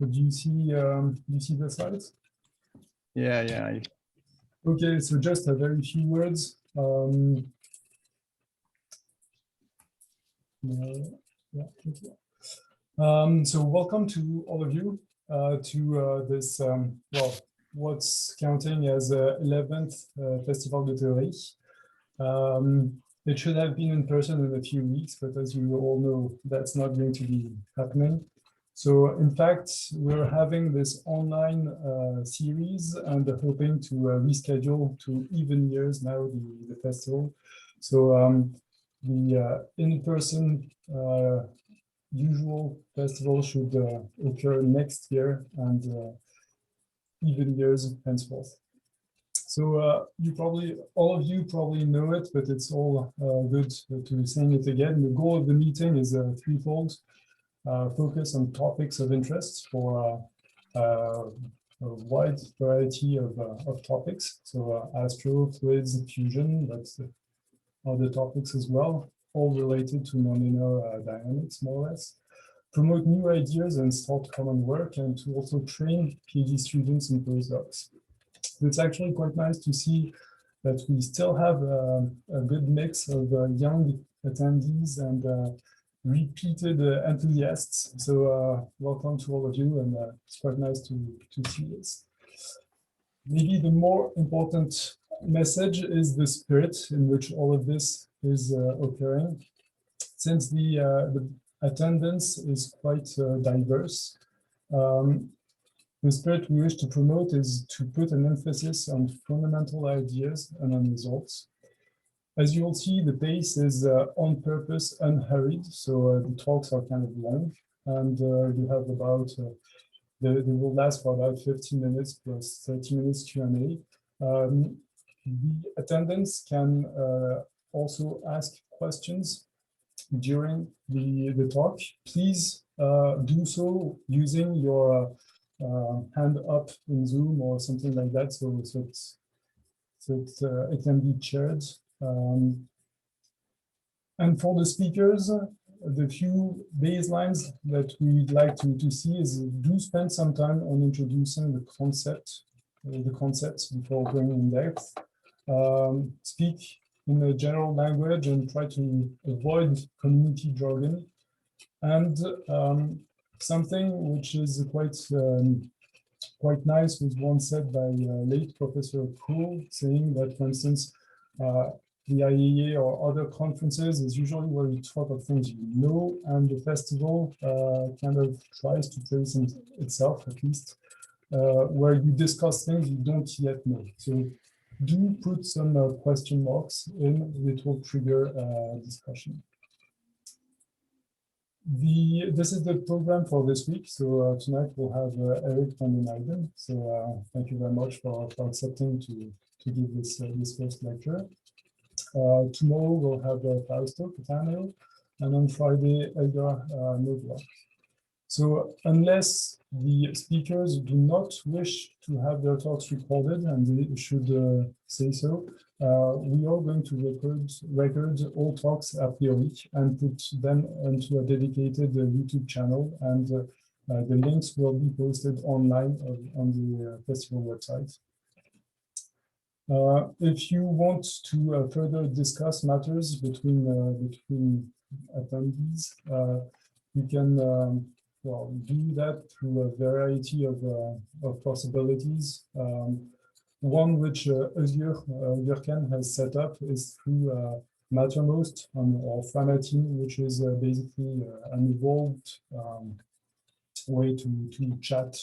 So do you see the slides? Yeah. Okay, so just a very few words. So welcome to all of you to this, well, what's counting as 11th Festival de Théorie. It should have been in person in a few weeks, but as you all know, that's not going to be happening. So in fact, we're having this online series and hoping to reschedule to even years now the festival. So the in-person usual festival should occur next year and even years henceforth. So all of you probably know it, but it's all good to saying it again. The goal of the meeting is threefold. Focus on topics of interest for a wide variety of topics. So astro, fluids, fusion, that's other topics as well, all related to nonlinear dynamics, more or less. Promote new ideas and start common work, and to also train PhD students and postdocs. It's actually quite nice to see that we still have a good mix of young attendees and repeated enthusiasts. So welcome to all of you, and it's quite nice to see this. Maybe the more important message is the spirit in which all of this is occurring. Since the attendance is quite diverse, the spirit we wish to promote is to put an emphasis on fundamental ideas and on results. As you'll see, the pace is on purpose unhurried, so the talks are kind of long, and you have about, they will last for about 15 minutes plus 30 minutes Q&A. The attendants can also ask questions during the talk. Please do so using your hand up in Zoom or something like that, so it can be shared. And for the speakers, the few baselines that we'd like to see is do spend some time on introducing the concepts before going in depth. Speak in a general language and try to avoid community jargon. And something which is quite nice was once said by late Professor Kuhl, saying that, for instance, the IAEA or other conferences is usually where you talk of things you know, and the festival kind of tries to place itself, at least, where you discuss things you don't yet know. So do put some question marks in, it will trigger discussion. This is the program for this week. So tonight we'll have Eric from Eijnden. So thank you very much for accepting to give this first lecture. Tomorrow we'll have Fausto Cattaneo, and on Friday Edgar Novak. So unless the speakers do not wish to have their talks recorded, and they should say so, we are going to record all talks a priori and put them into a dedicated YouTube channel, and the links will be posted online on the festival website. If you want to further discuss matters between attendees, you can well, do that through a variety of possibilities. One which Jurgen has set up is through Mattermost or Framateam, which is basically an evolved way to chat.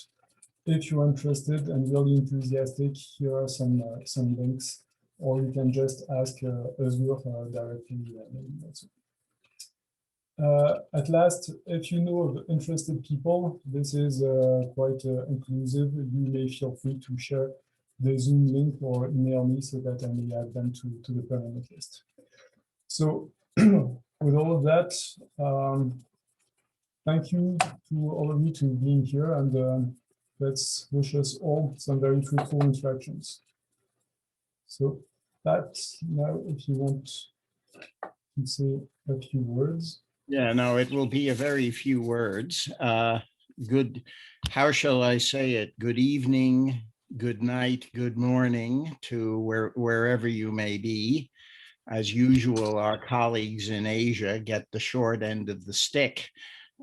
If you're interested and really enthusiastic, here are some links, or you can just ask Özgür directly. At last, if you know of interested people, this is quite inclusive. You may feel free to share the Zoom link or email me so that I may add them to the permanent list. So with all of that, thank you to all of you to being here, and let's wish us all some very fruitful interactions. So that now, if you want to say a few words. Yeah, no, it will be a very few words. how shall I say it? Good evening, good night, good morning to wherever you may be. As usual, our colleagues in Asia get the short end of the stick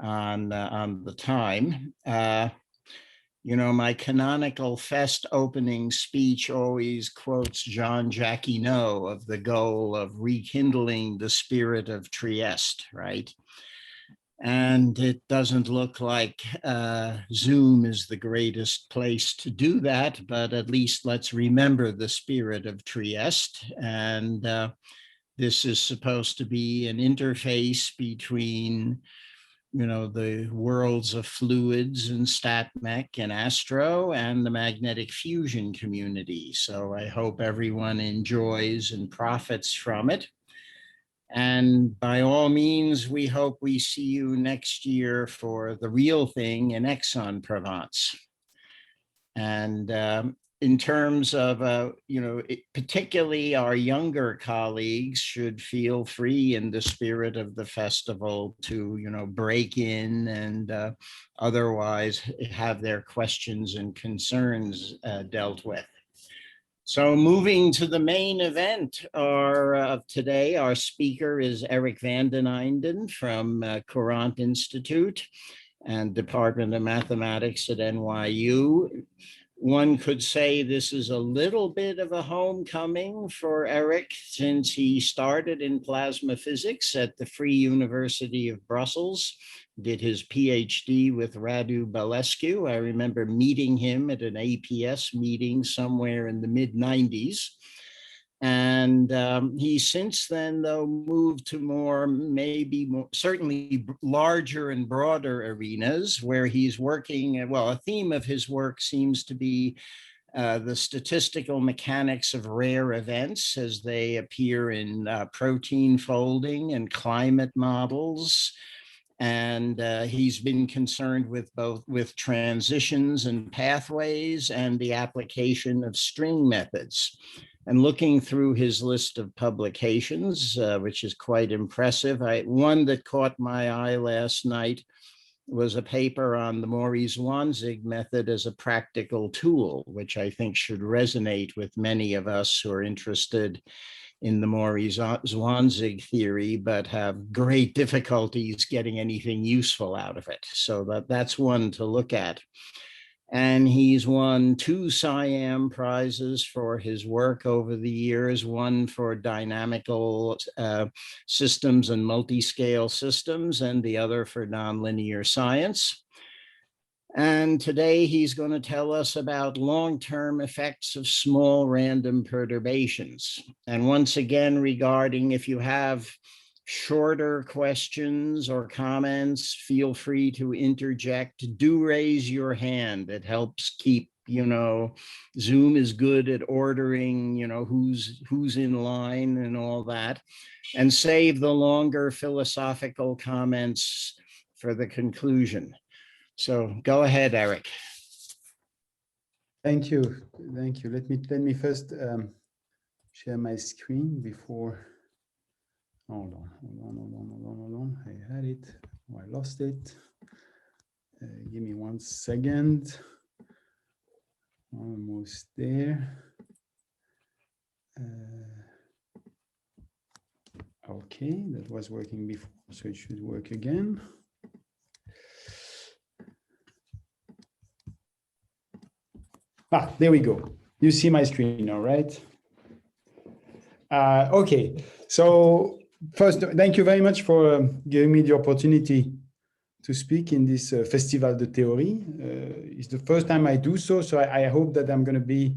on the time. You know, my canonical fest opening speech always quotes Jean Jacquinot of the goal of rekindling the spirit of Trieste, right? And it doesn't look like Zoom is the greatest place to do that, but at least let's remember the spirit of Trieste. And this is supposed to be an interface between, you know, the worlds of fluids and StatMech and Astro and the magnetic fusion community. So I hope everyone enjoys and profits from it. And by all means, we hope we see you next year for the real thing in Aix-en-Provence. And in terms of, you know, particularly our younger colleagues should feel free in the spirit of the festival to, you know, break in and otherwise have their questions and concerns dealt with. So moving to the main event of today, our speaker is Erik van den Eijnden from Courant Institute and Department of Mathematics at NYU. One could say this is a little bit of a homecoming for Erik, since he started in plasma physics at the Free University of Brussels, did his PhD with Radu Balescu. I remember meeting him at an APS meeting somewhere in the mid-90s. And he since then, though, moved to certainly larger and broader arenas where he's working. Well, a theme of his work seems to be the statistical mechanics of rare events as they appear in protein folding and climate models. And he's been concerned with with transitions and pathways and the application of string methods. And looking through his list of publications, which is quite impressive, one that caught my eye last night was a paper on the Morey-Zwanzig method as a practical tool, which I think should resonate with many of us who are interested in the Morey-Zwanzig theory, but have great difficulties getting anything useful out of it. So that's one to look at. And he's won 2 SIAM prizes for his work over the years, one for dynamical systems and multi-scale systems, and the other for nonlinear science. And today he's going to tell us about long-term effects of small random perturbations. And once again, regarding if you have shorter questions or comments, feel free to interject. Do raise your hand. It helps keep, you know, Zoom is good at ordering, you know, who's in line and all that, and save the longer philosophical comments for the conclusion. So go ahead, Erik. Thank you. Thank you. Let me first share my screen before. Hold on. I had it. Oh, I lost it. Give me 1 second. Almost there. Okay, that was working before, so it should work again. There we go. You see my screen now, right? Okay, so first, thank you very much for giving me the opportunity to speak in this Festival de Théorie. It's the first time I do so, so I hope that I'm going to be,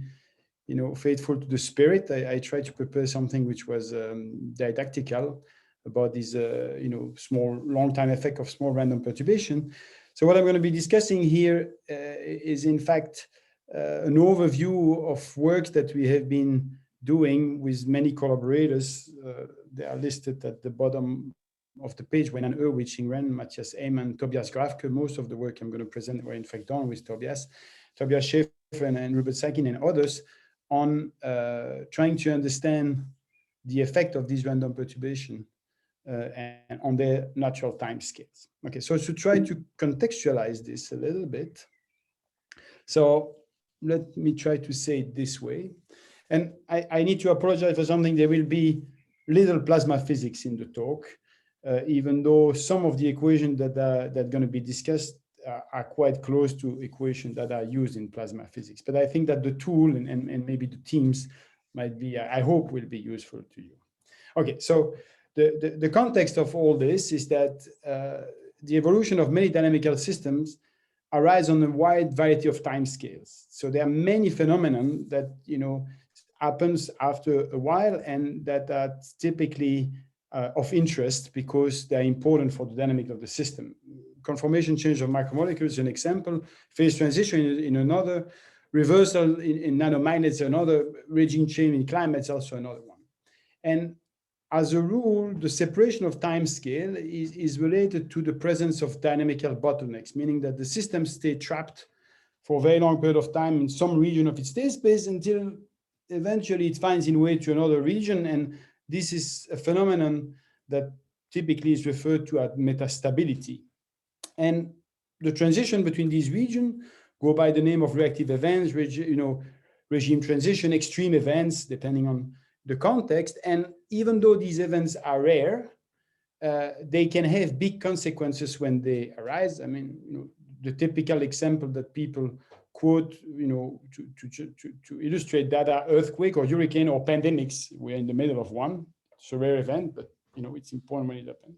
you know, faithful to the spirit. I tried to prepare something which was didactical about this, you know, long-time effect of small random perturbation. So what I'm going to be discussing here is, in fact, an overview of work that we have been doing with many collaborators. They are listed at the bottom of the page: Wenan Erwin, Eijnden, Matthias Eijnden, Tobias Grafke. Most of the work I'm going to present were in fact done with Tobias Schäfer and Rupert Sakin and others on trying to understand the effect of this random perturbation and on their natural time scales. Okay, so to try to contextualize this a little bit, so let me try to say it this way. And I need to apologize for something. There will be little plasma physics in the talk, even though some of the equations that are going to be discussed are quite close to equations that are used in plasma physics. But I think that the tool and maybe the teams might be, I hope, will be useful to you. Okay, so the context of all this is that the evolution of many dynamical systems arise on a wide variety of time scales. So there are many phenomena that, happens after a while and that are typically of interest because they're important for the dynamic of the system. Conformation change of macromolecules is an example, phase transition in another, reversal in nanomagnets another, regime change in climates also another one. And as a rule, the separation of time scale is related to the presence of dynamical bottlenecks, meaning that the system stays trapped for a very long period of time in some region of its state space until eventually it finds its way to another region. And this is a phenomenon that typically is referred to as metastability. And the transition between these regions go by the name of reactive events, regime transition, extreme events, depending on the context. And even though these events are rare, they can have big consequences when they arise. I mean, the typical example that people quote, to illustrate that are earthquake or hurricane or pandemics. We're in the middle of one. It's a rare event, but it's important when it happens.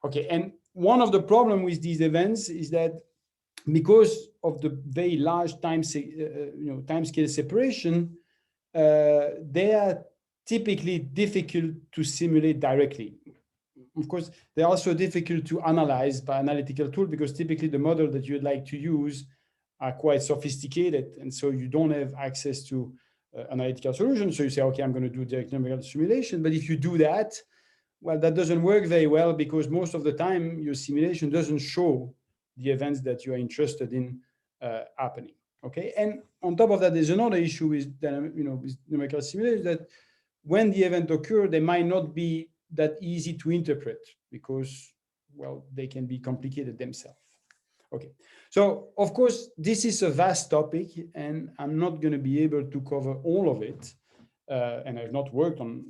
Okay, and one of the problems with these events is that because of the very large time scale separation, they are typically difficult to simulate directly. Of course, they're also difficult to analyze by analytical tool because typically the model that you'd like to use are quite sophisticated, and so you don't have access to analytical solutions. So you say, okay, I'm going to do direct numerical simulation. But if you do that, well, that doesn't work very well because most of the time your simulation doesn't show the events that you are interested in happening. Okay, and on top of that, there's another issue with with numerical simulation that when the event occurs, they might not be that easy to interpret because, well, they can be complicated themselves. Okay, so of course, this is a vast topic and I'm not going to be able to cover all of it. And I've not worked on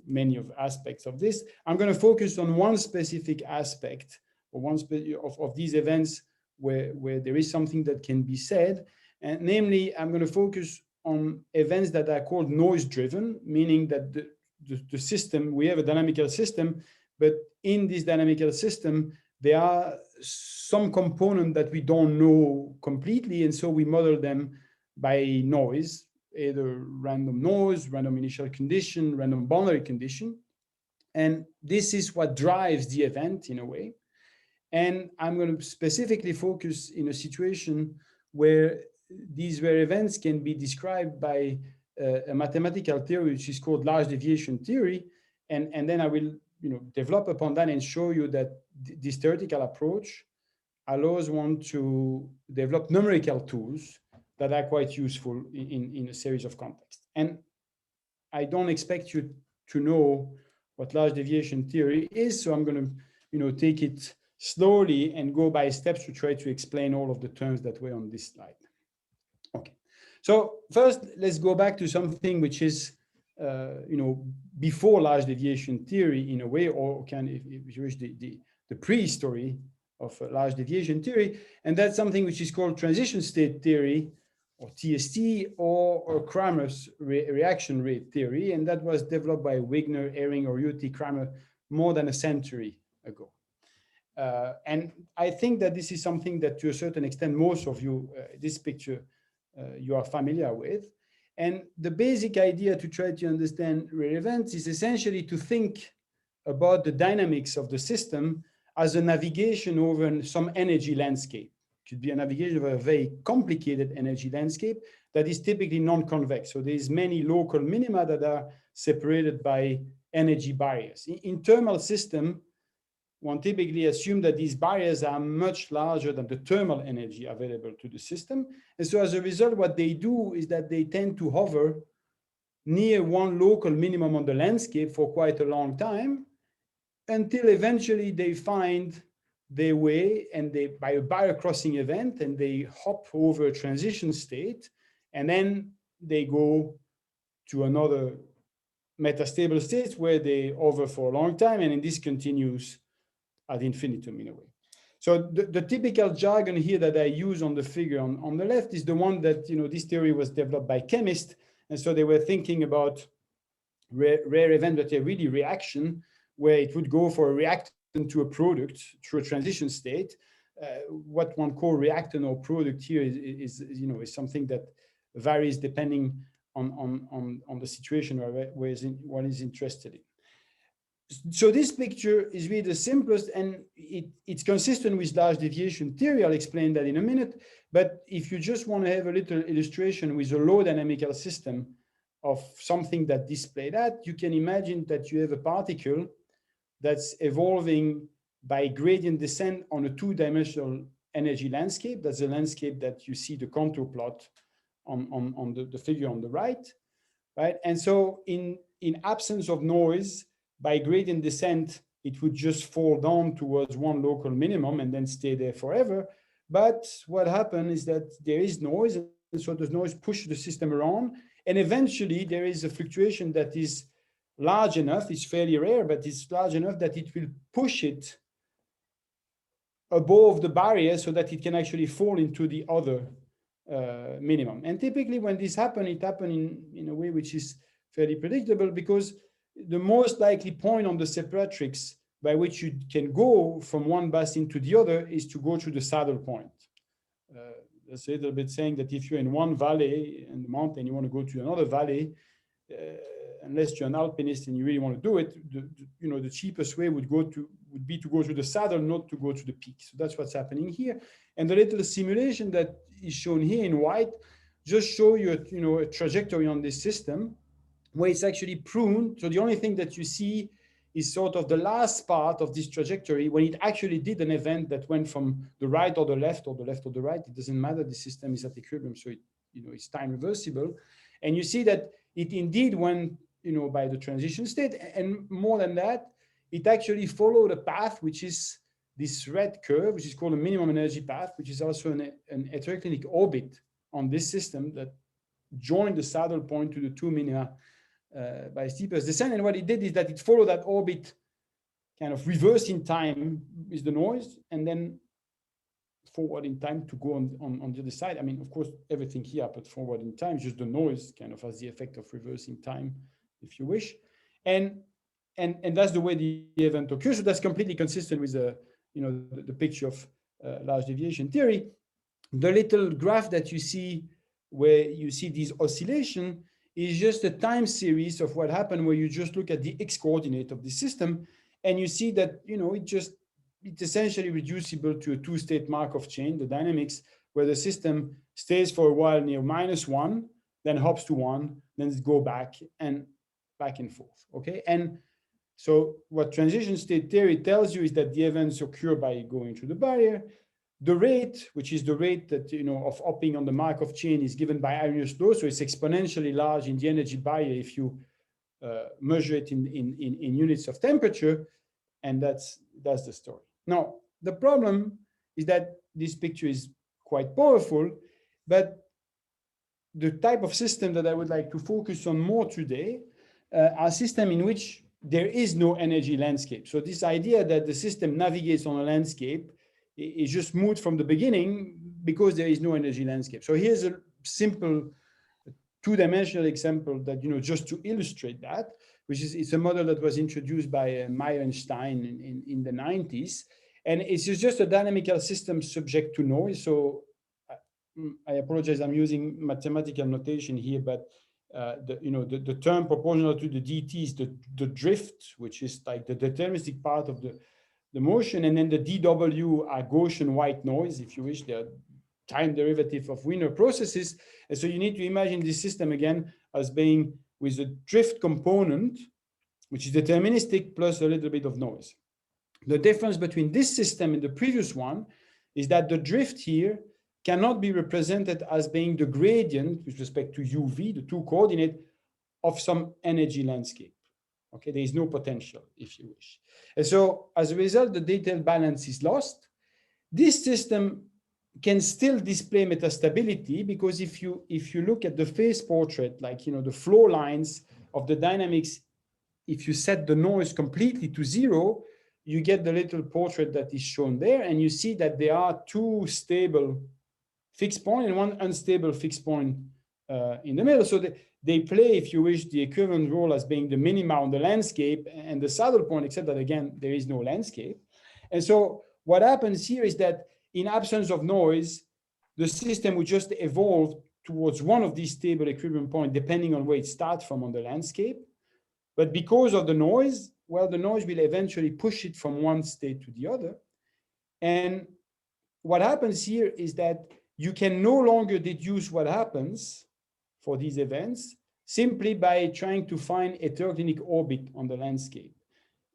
many of aspects of this. I'm going to focus on one specific aspect or one of these events where there is something that can be said. And namely, I'm going to focus on events that are called noise-driven, meaning that the system, we have a dynamical system, but in this dynamical system, there are some components that we don't know completely, and so we model them by noise, either random noise, random initial condition, random boundary condition. And this is what drives the event in a way. And I'm going to specifically focus in a situation where these rare events can be described by a mathematical theory, which is called large deviation theory. And then I will develop upon that and show you that this theoretical approach allows one to develop numerical tools that are quite useful in a series of contexts. And I don't expect you to know what large deviation theory is, so I'm going to take it slowly and go by steps to try to explain all of the terms that were on this slide. Okay, so first let's go back to something which is before large deviation theory in a way, or if you wish, the prehistory of large deviation theory, and that's something which is called transition state theory, or TST, or Kramer's reaction rate theory, and that was developed by Wigner, Ehring, Oriuti, Kramer more than a century ago. And I think that this is something that to a certain extent, most of you, this picture, you are familiar with. And the basic idea to try to understand rare events is essentially to think about the dynamics of the system as a navigation over some energy landscape. It could be a navigation over a very complicated energy landscape that is typically non-convex. So there's many local minima that are separated by energy barriers. In thermal system, one typically assumes that these barriers are much larger than the thermal energy available to the system. And so as a result, what they do is that they tend to hover near one local minimum on the landscape for quite a long time until eventually they find their way, and they, by a barrier crossing event, and they hop over a transition state, and then they go to another metastable state where they hover for a long time, and then this continues ad infinitum in a way. So the typical jargon here that I use on the figure on the left is the one that, this theory was developed by chemists, and so they were thinking about rare event, but a really reaction where it would go for a reactant to a product through a transition state. What one call reactant or product here is something that varies depending on the situation or one is interested in. So this picture is really the simplest, and it's consistent with large deviation theory. I'll explain that in a minute. But if you just want to have a little illustration with a low dynamical system of something that display that, you can imagine that you have a particle that's evolving by gradient descent on a two-dimensional energy landscape. That's a landscape that you see the contour plot on the figure on the right, right? And so in absence of noise, by gradient descent, it would just fall down towards one local minimum and then stay there forever. But what happened is that there is noise, and so the noise pushes the system around, and eventually there is a fluctuation that is large enough, it's fairly rare, but it's large enough that it will push it above the barrier so that it can actually fall into the other minimum. And typically when this happens, it happens in a way which is fairly predictable, because the most likely point on the separatrix by which you can go from one basin to the other is to go through the saddle point. That's a little bit saying that if you're in one valley in the mountain, you want to go to another valley, unless you're an alpinist and you really want to do it, the cheapest way would be to go to the saddle, not to go to the peak. So that's what's happening here. And the little simulation that is shown here in white just show you a trajectory on this system where it's actually pruned. So the only thing that you see is sort of the last part of this trajectory when it actually did an event that went from the right or the left or the left or the right. It doesn't matter. The system is at equilibrium, so it's time reversible. And you see that it indeed went, by the transition state, and more than that, it actually followed a path which is this red curve, which is called a minimum energy path, which is also an heteroclinic orbit on this system that joined the saddle point to the two minima by steepest descent. And what it did is that it followed that orbit kind of reverse in time with the noise, and then forward in time to go on the other side. I mean, of course, everything here happened forward in time, just the noise kind of has the effect of reversing time, if you wish. And that's the way the event occurs. So that's completely consistent with the picture of large deviation theory. The little graph that you see where you see this oscillation is just a time series of what happened, where you just look at the x coordinate of the system, and you see that it's essentially reducible to a two-state Markov chain, the dynamics, where the system stays for a while near -1, then hops to 1, then go back and forth. Okay, and so what transition state theory tells you is that the events occur by going through the barrier. The rate, which is the rate that of hopping on the Markov chain, is given by Arrhenius law, so it's exponentially large in the energy barrier if you measure it in units of temperature, and that's the story. Now, the problem is that this picture is quite powerful, but the type of system that I would like to focus on more today are a system in which there is no energy landscape. So this idea that the system navigates on a landscape is just moot from the beginning because there is no energy landscape. So here's a simple two-dimensional example that, just to illustrate that, which is, it's a model that was introduced by Meyer and Stein in the 90s. And it's just a dynamical system subject to noise. So I apologize, I'm using mathematical notation here, but the term proportional to the dt is the drift, which is like the deterministic part of the motion, and then the dw are Gaussian white noise, if you wish. They're time derivative of Wiener processes. And so you need to imagine this system again as being with a drift component, which is deterministic, plus a little bit of noise. The difference between this system and the previous one is that the drift here cannot be represented as being the gradient with respect to uv, the two coordinate, of some energy landscape. Okay, there is no potential, if you wish. And so as a result, the detailed balance is lost. This system can still display metastability, because if you look at the phase portrait, like, you know, the flow lines of the dynamics, if you set the noise completely to 0, you get the little portrait that is shown there, and you see that there are 2 stable fixed point and 1 unstable fixed point in the middle. So they play, if you wish, the equivalent role as being the minima on the landscape and the saddle point, except that, again, there is no landscape. And so what happens here is that in absence of noise, the system would just evolve towards one of these stable equilibrium points, depending on where it starts from on the landscape. But because of the noise, well, the noise will eventually push it from one state to the other. And what happens here is that you can no longer deduce what happens for these events simply by trying to find heteroclinic orbit on the landscape.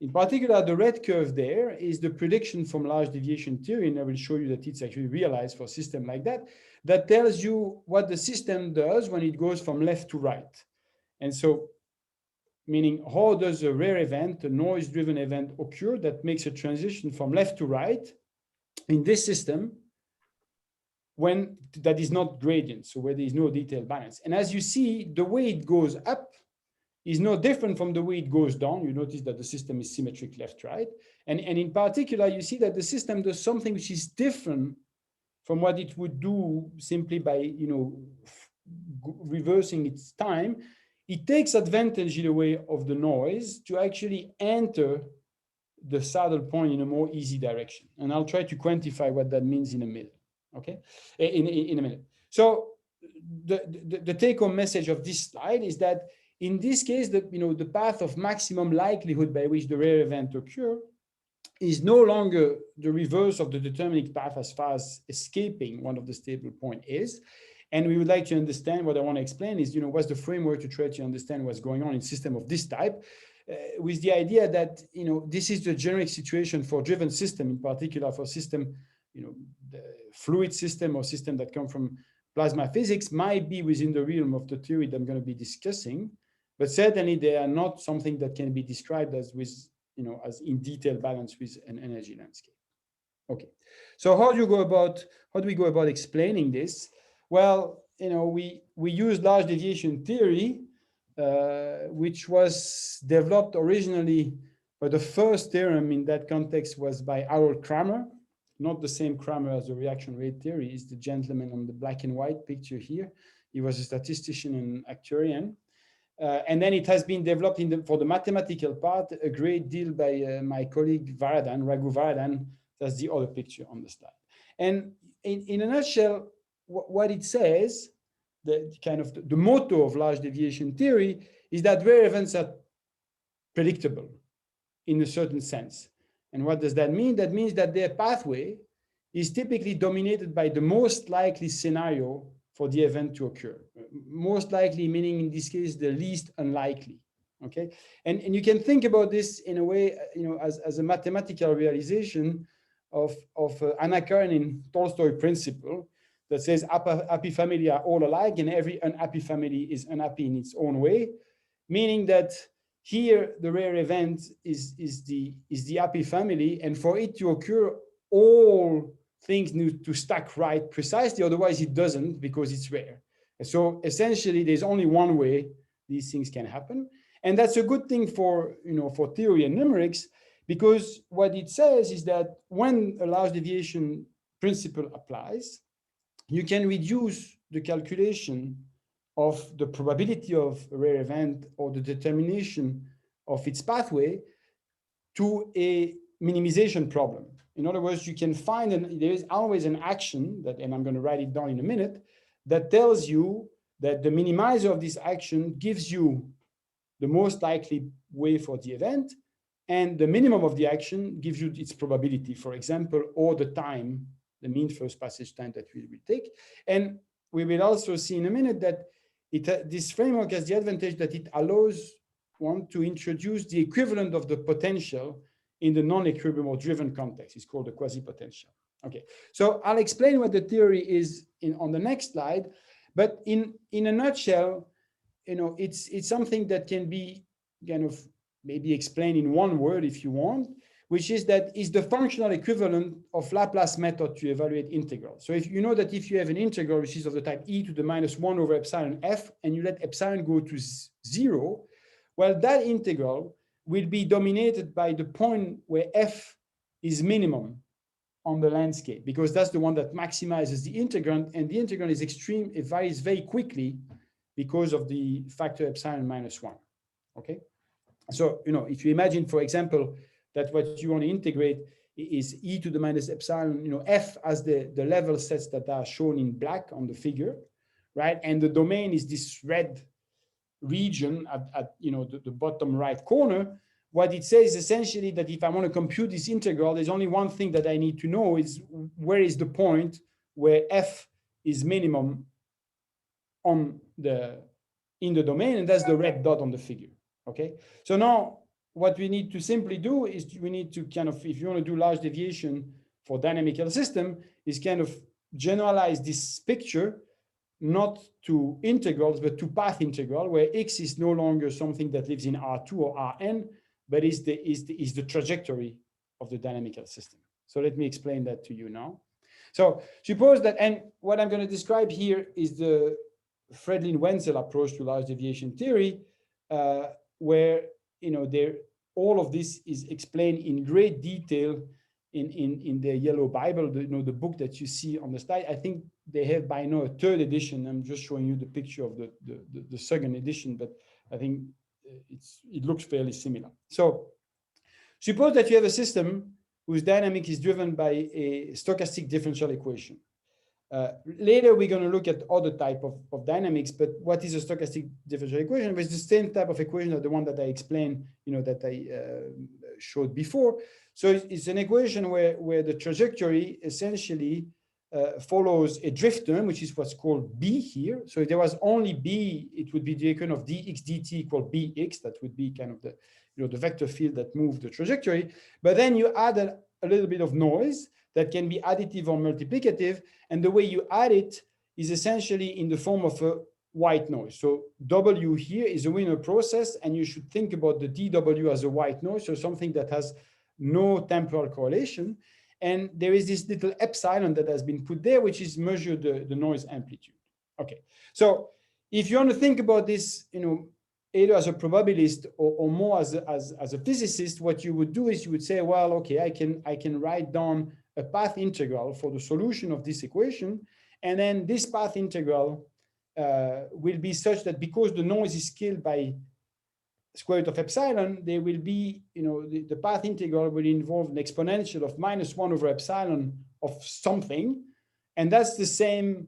In particular, the red curve there is the prediction from large deviation theory, and I will show you that it's actually realized for a system like that, that tells you what the system does when it goes from left to right. And so, meaning how does a rare event, a noise-driven event, occur that makes a transition from left to right in this system when that is not gradient, so where there is no detailed balance. And as you see, the way it goes up is no different from the way it goes down. You notice that the system is symmetric left-right. And in particular, you see that the system does something which is different from what it would do simply by, you know, reversing its time. It takes advantage in a way of the noise to actually enter the saddle point in a more easy direction. And I'll try to quantify what that means in a minute. Okay, in a minute. So the take-home message of this slide is that in this case, the path of maximum likelihood by which the rare event occur is no longer the reverse of the deterministic path as far as escaping one of the stable point is. And we would like to understand, what I want to explain is, what's the framework to try to understand what's going on in system of this type, with the idea that, this is the generic situation for driven system, in particular for system, the fluid system or system that come from plasma physics might be within the realm of the theory that I'm going to be discussing, but certainly they are not something that can be described as with, as in detail balance with an energy landscape. Okay, so how do we go about explaining this? Well, we use large deviation theory, which was developed originally, but the first theorem in that context was by Harold Kramer, not the same Kramer as the reaction rate theory. Is the gentleman on the black and white picture here. He was a statistician and actuarian. And then it has been developed for the mathematical part a great deal by my colleague Raghu Varadan. That's the other picture on the slide. And in a nutshell, what it says, the motto of large deviation theory is that rare events are predictable in a certain sense. And what does that mean? That means that their pathway is typically dominated by the most likely scenario for the event to occur. Most likely meaning, in this case, the least unlikely. Okay, and you can think about this in a way, as a mathematical realization of Anna Karenina Tolstoy principle that says happy family are all alike and every unhappy family is unhappy in its own way, meaning that here the rare event is the happy family, and for it to occur, all things need to stack right precisely, otherwise it doesn't, because it's rare. And so essentially there's only one way these things can happen, and that's a good thing for for theory and numerics, because what it says is that when a large deviation principle applies, you can reduce the calculation of the probability of a rare event or the determination of its pathway to a minimization problem. In other words, you can find, there is always an action that, and I'm going to write it down in a minute, that tells you that the minimizer of this action gives you the most likely way for the event, and the minimum of the action gives you its probability, for example, or the time, the mean first passage time that we will take. And we will also see in a minute that this framework has the advantage that it allows one to introduce the equivalent of the potential in the non-equilibrium or driven context. It's called the quasi-potential. Okay, so I'll explain what the theory is on the next slide, but in a nutshell, it's something that can be kind of maybe explain in one word if you want, which is that is the functional equivalent of Laplace method to evaluate integral. So if you know that if you have an integral which is of the type e to the minus 1 over epsilon f, and you let epsilon go to 0, well, that integral will be dominated by the point where f is minimum on the landscape, because that's the one that maximizes the integrand, and the integrand is extreme, it varies very quickly because of the factor epsilon minus 1, okay? So, you know, if you imagine, for example, that what you want to integrate is e to the minus epsilon, you know, f as the level sets that are shown in black on the figure, right? And the domain is this red region at you know, the bottom right corner. What it says essentially that if I want to compute this integral, there's only one thing that I need to know is where is the point where f is minimum on in the domain, and that's the red dot on the figure, okay? So now what we need to simply do is we need to kind of, if you want to do large deviation for dynamical system, is kind of generalize this picture not to integrals, but to path integral, where x is no longer something that lives in R2 or Rn, but is the trajectory of the dynamical system. So let me explain that to you now. So suppose that, and what I'm going to describe here is the Fredlin-Wenzel approach to large deviation theory, where, you know, all of this is explained in great detail in the Yellow Bible, you know, the book that you see on the slide. I think they have by now a third edition. I'm just showing you the picture of the second edition, but I think it looks fairly similar. So suppose that you have a system whose dynamic is driven by a stochastic differential equation. Later, we're going to look at other type of dynamics, but what is a stochastic differential equation? It's the same type of equation as the one that I explained, you know, that I showed before. So it's an equation where the trajectory essentially follows a drift term, which is what's called b here. So if there was only b, it would be the equation of dx dt equal bx. That would be kind of the, you know, the vector field that moved the trajectory. But then you add a little bit of noise that can be additive or multiplicative. And the way you add it is essentially in the form of a white noise. So W here is a Wiener process, and you should think about the dW as a white noise, so something that has no temporal correlation. And there is this little epsilon that has been put there, which is measure the noise amplitude. Okay, so if you want to think about this, you know, either as a probabilist or more as a physicist, what you would do is you would say, well, okay, I can write down a path integral for the solution of this equation, and then this path integral will be such that because the noise is scaled by square root of epsilon, there will be, you know, the path integral will involve an exponential of minus 1 over epsilon of something, and that's the same,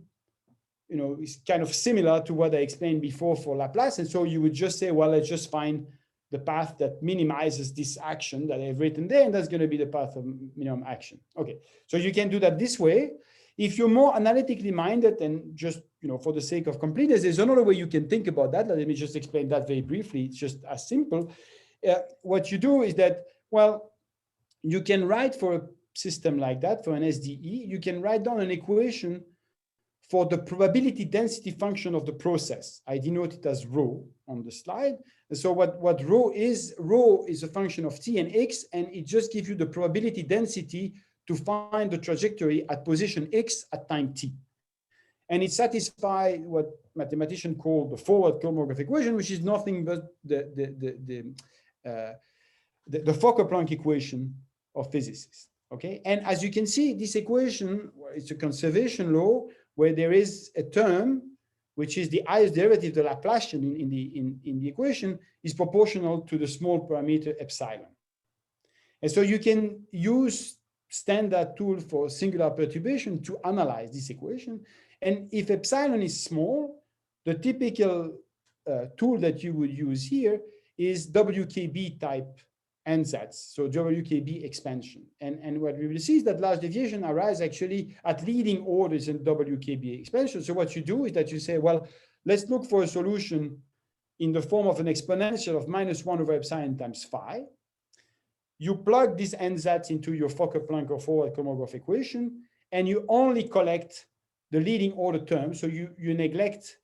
you know, it's kind of similar to what I explained before for Laplace. And so you would just say, well, let's just find the path that minimizes this action that I've written there, and that's going to be the path of minimum action. Okay, so you can do that this way. If you're more analytically minded, and just, you know, for the sake of completeness, there's another way you can think about that. Let me just explain that very briefly. It's just as simple. What you do is that, well, you can write for a system like that, for an SDE, you can write down an equation for the probability density function of the process. I denote it as rho on the slide. And so what rho is a function of t and x, and it just gives you the probability density to find the trajectory at position x at time t. And it satisfies what mathematicians call the forward Kolmogorov equation, which is nothing but the Fokker-Planck equation of physicists. Okay, and as you can see, this equation, it's a conservation law where there is a term which is the highest derivative, the Laplacian in the equation, is proportional to the small parameter epsilon. And so you can use standard tool for singular perturbation to analyze this equation. And if epsilon is small, the typical tool that you would use here is WKB type ansatz, so WKB expansion. And what we will see is that large deviation arise actually at leading orders in WKB expansion. So what you do is that you say, well, let's look for a solution in the form of an exponential of minus 1 over epsilon times phi. You plug this ansatz into your Fokker-Planck or forward Kolmogorov equation, and you only collect the leading order term. So you neglect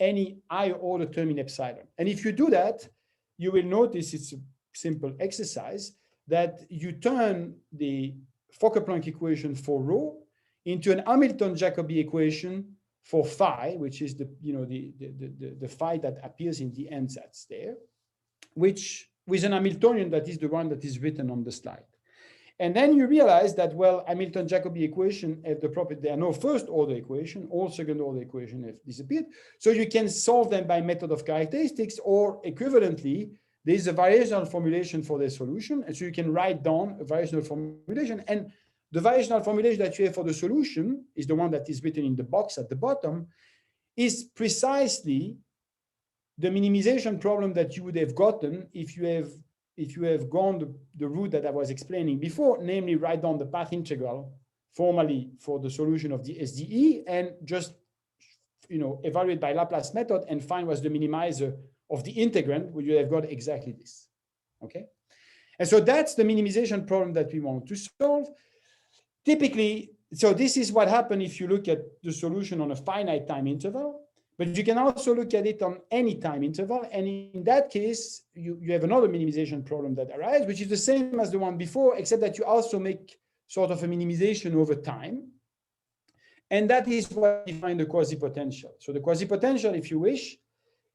any higher order term in epsilon. And if you do that, you will notice it's simple exercise that you turn the Fokker-Planck equation for rho into an Hamilton-Jacobi equation for phi, which is the phi that appears in the ansatz there, which with an Hamiltonian that is the one that is written on the slide. And then you realize that, well, Hamilton-Jacobi equation have the property, there are no first order equation, all second order equation have disappeared. So you can solve them by method of characteristics, or equivalently, there is a variational formulation for their solution. And so you can write down a variational formulation. And the variational formulation that you have for the solution is the one that is written in the box at the bottom, is precisely the minimization problem that you would have gotten if you have gone the route that I was explaining before, namely write down the path integral formally for the solution of the SDE and just evaluate by Laplace method and find what's the minimizer of the integrand, where you have got exactly this. Okay, and so that's the minimization problem that we want to solve. Typically, so this is what happens if you look at the solution on a finite time interval. But you can also look at it on any time interval. And in that case, you have another minimization problem that arises, which is the same as the one before, except that you also make sort of a minimization over time. And that is what defines the quasi-potential. So the quasi-potential, if you wish,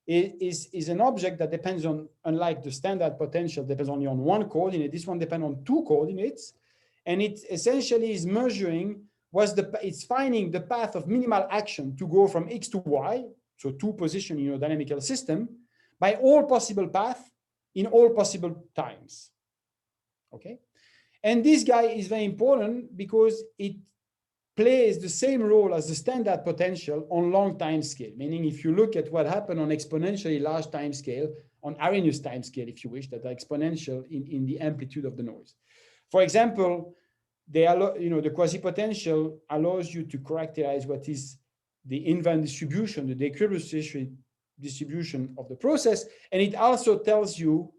is an object that depends on, unlike the standard potential, depends only on one coordinate. This one depends on two coordinates. And it essentially is measuring it's finding the path of minimal action to go from X to Y, so two positions in your dynamical system, by all possible paths in all possible times. Okay, and this guy is very important because it plays the same role as the standard potential on long time scale, meaning if you look at what happened on exponentially large time scale, on Arrhenius time scale, if you wish, that are exponential in the amplitude of the noise. For example, the quasi-potential allows you to characterize what is the invariant distribution, the equilibrium distribution of the process. And it also tells you,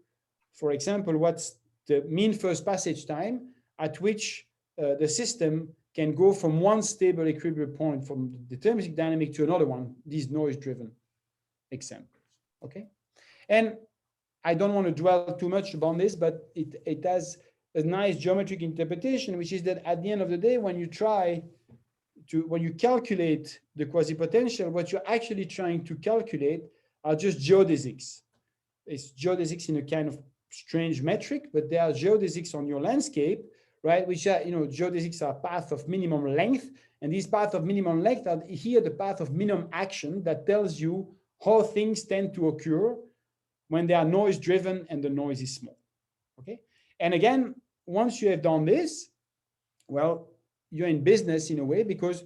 for example, what's the mean first passage time at which the system can go from one stable equilibrium point from the deterministic dynamic to another one, these noise-driven examples. Okay. And I don't want to dwell too much upon this, but it has a nice geometric interpretation, which is that at the end of the day, when you calculate the quasi-potential, what you're actually trying to calculate are just geodesics. It's geodesics in a kind of strange metric, but they are geodesics on your landscape, right? Which are, geodesics are paths of minimum length. And these paths of minimum length are here the path of minimum action that tells you how things tend to occur when they are noise driven and the noise is small. Okay. And again, once you have done this, well, you're in business in a way, because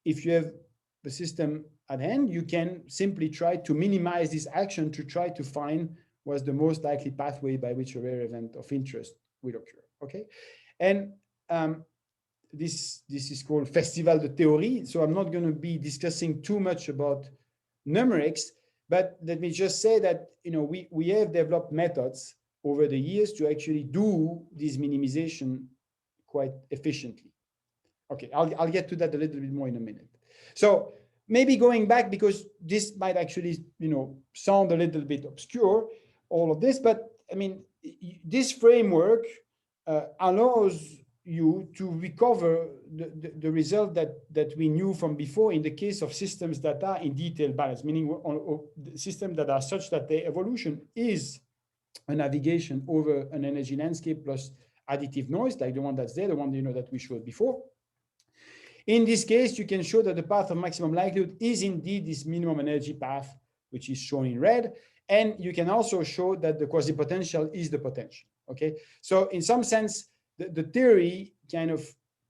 if you have the system at hand, you can simply try to minimize this action to try to find what's the most likely pathway by which a rare event of interest will occur. Okay, and this is called Festival de Théorie. So I'm not going to be discussing too much about numerics, but let me just say that we have developed methods over the years to actually do this minimization quite efficiently. Okay, I'll get to that a little bit more in a minute. So maybe going back, because this might actually sound a little bit obscure, all of this, but I mean, this framework allows you to recover the result that we knew from before in the case of systems that are in detailed balance, meaning on systems that are such that their evolution is a navigation over an energy landscape plus additive noise, like the one that's there, the one that we showed before. In this case, you can show that the path of maximum likelihood is indeed this minimum energy path, which is shown in red. And you can also show that the quasi-potential is the potential. Okay, so in some sense, the theory kind of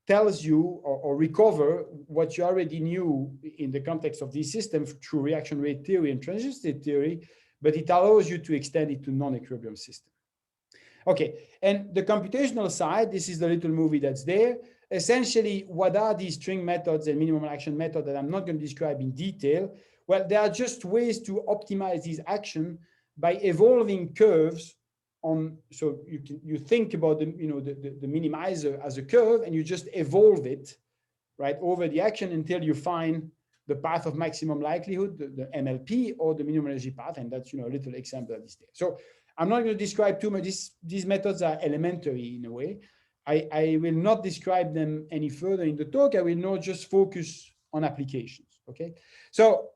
tells you or recover what you already knew in the context of these systems through reaction rate theory and transition state theory, but it allows you to extend it to non-equilibrium system. Okay, and the computational side, this is the little movie that's there. Essentially, what are these string methods and minimum action method that I'm not going to describe in detail? Well, they are just ways to optimize these action by evolving curves on. So you think about the minimizer as a curve, and you just evolve it right over the action until you find the path of maximum likelihood, the MLP, or the minimum energy path, and that's a little example that is there. So I'm not going to describe too much. These methods are elementary in a way. I will not describe them any further in the talk. I will now just focus on applications. Okay. So,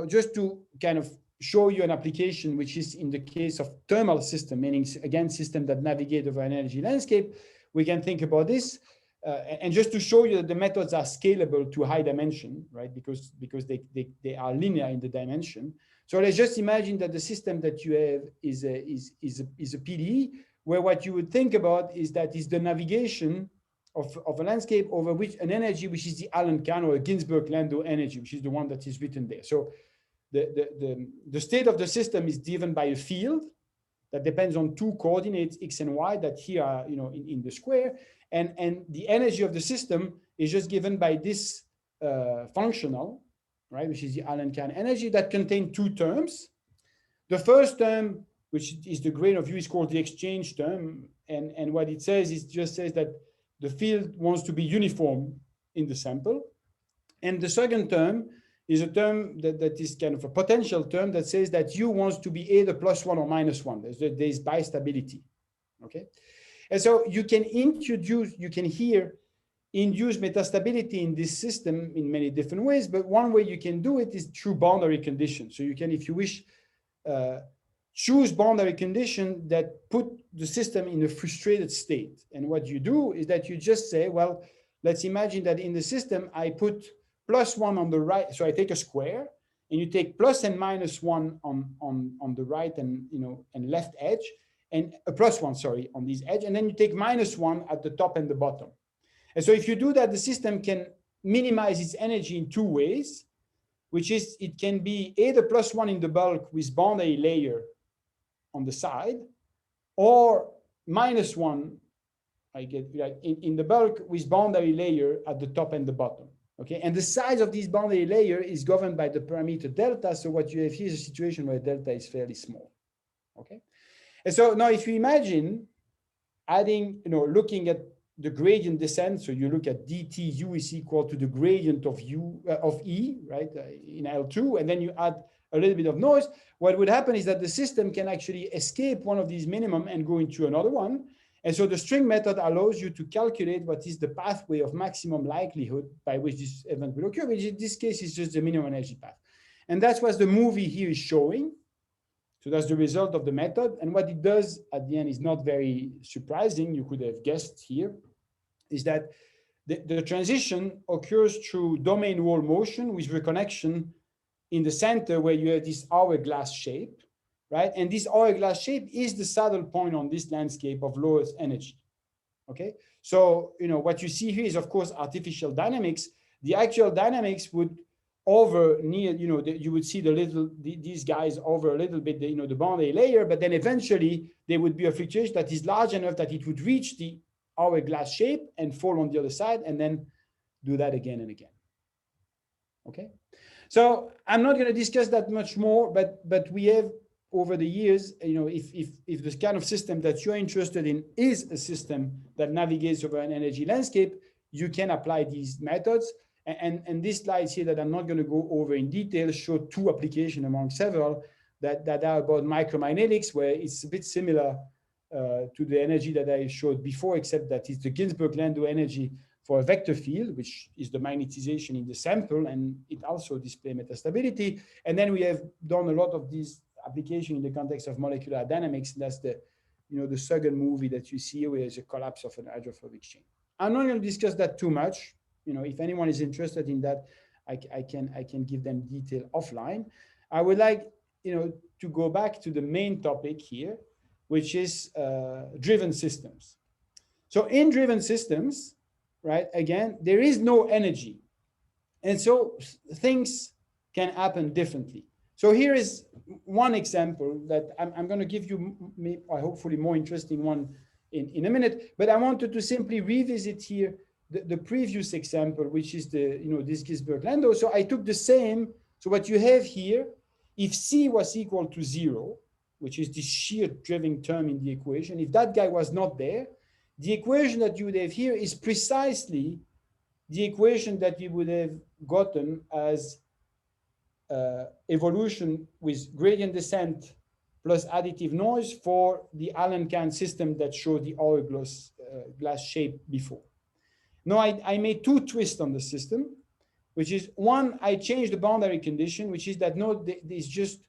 just to kind of show you an application, which is in the case of thermal system, meaning again, system that navigate over an energy landscape, we can think about this. And just to show you that the methods are scalable to high dimension, right? Because they are linear in the dimension. So let's just imagine that the system that you have is a PDE, where what you would think about is that is the navigation of a landscape over which an energy, which is the Allen-Kahn or Ginzburg-Landau energy, which is the one that is written there. So the state of the system is given by a field that depends on two coordinates, x and y, that here are in the square, and the energy of the system is just given by this functional, right, which is the Allen-Kahn energy that contains two terms. The first term, which is the grain of U, is called the exchange term, and what it says is just says that the field wants to be uniform in the sample, and the second term is a term that is kind of a potential term that says that U wants to be either +1 or -1. There's bistability, okay? And so you can here induce metastability in this system in many different ways, but one way you can do it is through boundary conditions. So you can, if you wish, choose boundary condition that put the system in a frustrated state. And what you do is that you just say, well, let's imagine that in the system, I put +1 on the right. So I take a square and you take plus and -1 on the right and, and left edge, and a +1, sorry, on this edge. And then you take -1 at the top and the bottom. And so if you do that, the system can minimize its energy in two ways, which is it can be either +1 in the bulk with boundary layer on the side, or -1 I get like in the bulk with boundary layer at the top and the bottom. Okay, and the size of this boundary layer is governed by the parameter delta. So what you have here is a situation where delta is fairly small. Okay, and so now if you imagine adding, looking at the gradient descent, so you look at dtu is equal to the gradient of u of E, right, in L2, and then you add a little bit of noise. What would happen is that the system can actually escape one of these minimum and go into another one. And so the string method allows you to calculate what is the pathway of maximum likelihood by which this event will occur, which in this case is just the minimum energy path. And that's what the movie here is showing. So that's the result of the method. And what it does at the end is not very surprising. You could have guessed here, is that the transition occurs through domain wall motion with reconnection in the center where you have this hourglass shape, right? And this hourglass shape is the saddle point on this landscape of lowest energy, okay? So, what you see here is, of course, artificial dynamics. The actual dynamics would you would see these guys over a little bit, the boundary layer, but then eventually there would be a fluctuation that is large enough that it would reach the hourglass shape and fall on the other side and then do that again and again, okay? So I'm not going to discuss that much more, but we have over the years, if this kind of system that you're interested in is a system that navigates over an energy landscape, you can apply these methods. And these slides here that I'm not going to go over in detail show two applications among several that are about micromagnetics, where it's a bit similar to the energy that I showed before, except that it's the Ginzburg-Landau energy for a vector field, which is the magnetization in the sample, and it also displays metastability. And then we have done a lot of these applications in the context of molecular dynamics. That's the second movie that you see where there's a collapse of an hydrophobic chain. I'm not going to discuss that too much. If anyone is interested in that, I can give them detail offline. I would like to go back to the main topic here, which is driven systems. So in driven systems, right, again, there is no energy. And so things can happen differently. So here is one example that I'm going to give you, hopefully more interesting one in a minute, but I wanted to simply revisit here the previous example, which is this Ginzburg-Landau. So I took the same. So what you have here, if C was equal to 0, which is the shear driven term in the equation, if that guy was not there, the equation that you would have here is precisely the equation that we would have gotten as evolution with gradient descent plus additive noise for the Alenkern system that showed the hourglass glass shape before. Now I made two twists on the system, which is one, I changed the boundary condition, which is that no, it's just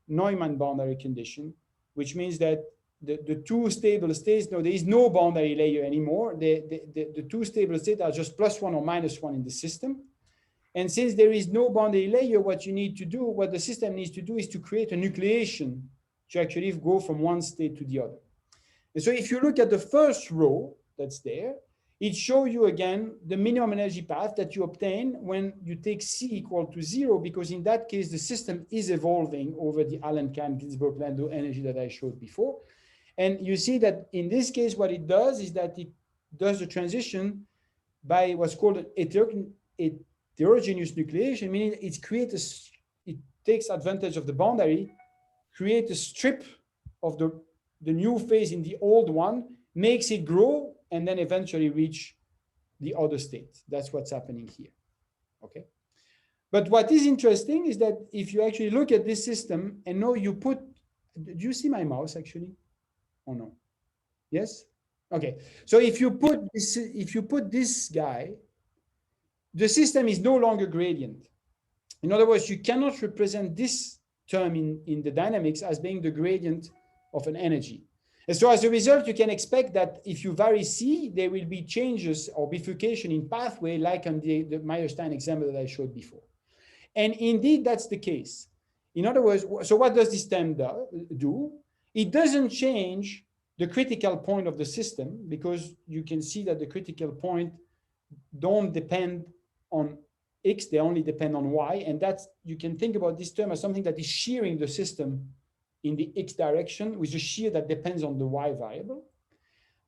Neumann boundary condition, which means that the two stable states, no, there is no boundary layer anymore. The two stable states are just +1 or -1 in the system. And since there is no boundary layer, what you need to do, what the system needs to do is to create a nucleation to actually go from one state to the other. And so if you look at the first row that's there, it shows you again the minimum energy path that you obtain when you take C equal to 0, because in that case, the system is evolving over the Alenkern-Ginzburg-Landau energy that I showed before. And you see that in this case, what it does is that it does the transition by what's called an heterogeneous nucleation, meaning it takes advantage of the boundary, create a strip of the new phase in the old one, makes it grow, and then eventually reach the other state. That's what's happening here, okay? But what is interesting is that if you actually look at this system and now you put, do you see my mouse actually? Oh no, yes? Okay, so if you put this guy, the system is no longer gradient. In other words, you cannot represent this term in the dynamics as being the gradient of an energy. And so as a result, you can expect that if you vary C, there will be changes or bifurcation in pathway, like on the Meyerstein example that I showed before. And indeed, that's the case. In other words, so what does this term do? It doesn't change the critical point of the system, because you can see that the critical point don't depend on X, they only depend on Y. And that's, you can think about this term as something that is shearing the system in the X direction with a shear that depends on the Y variable.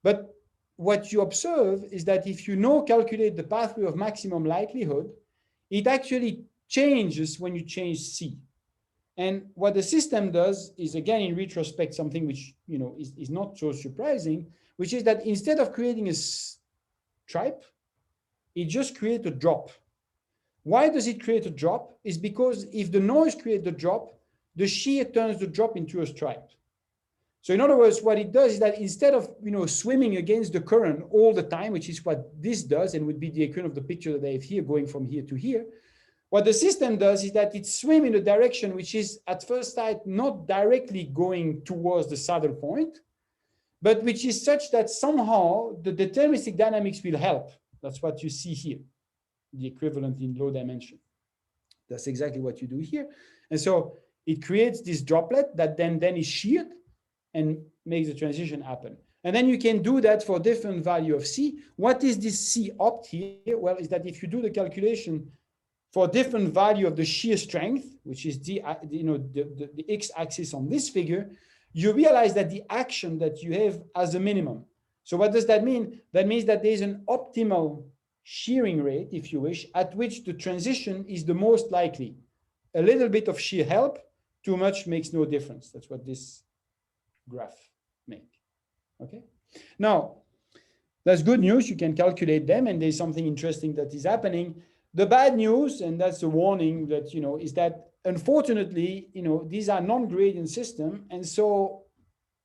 But what you observe is that if you now calculate the pathway of maximum likelihood, it actually changes when you change C. And what the system does is, again, in retrospect, something which is not so surprising, which is that instead of creating a stripe, it just creates a drop. Why does it create a drop? Is because if the noise creates the drop, the shear turns the drop into a stripe. So in other words, what it does is that instead of swimming against the current all the time, which is what this does and would be the equivalent of the picture that I have here going from here to here, what the system does is that it swims in a direction which is at first sight not directly going towards the saddle point, but which is such that somehow the deterministic dynamics will help. That's what you see here, the equivalent in low dimension. That's exactly what you do here. And so it creates this droplet that then is sheared and makes the transition happen. And then you can do that for different value of C. What is this C opt here? Well, is that if you do the calculation for different value of the shear strength, which is the x-axis on this figure, you realize that the action that you have as a minimum. So what does that mean? That means that there's an optimal shearing rate, if you wish, at which the transition is the most likely. A little bit of shear help, too much makes no difference. That's what this graph makes. Okay. Now, that's good news. You can calculate them, and there's something interesting that is happening. The bad news, and that's a warning that, is that unfortunately, these are non-gradient systems, and so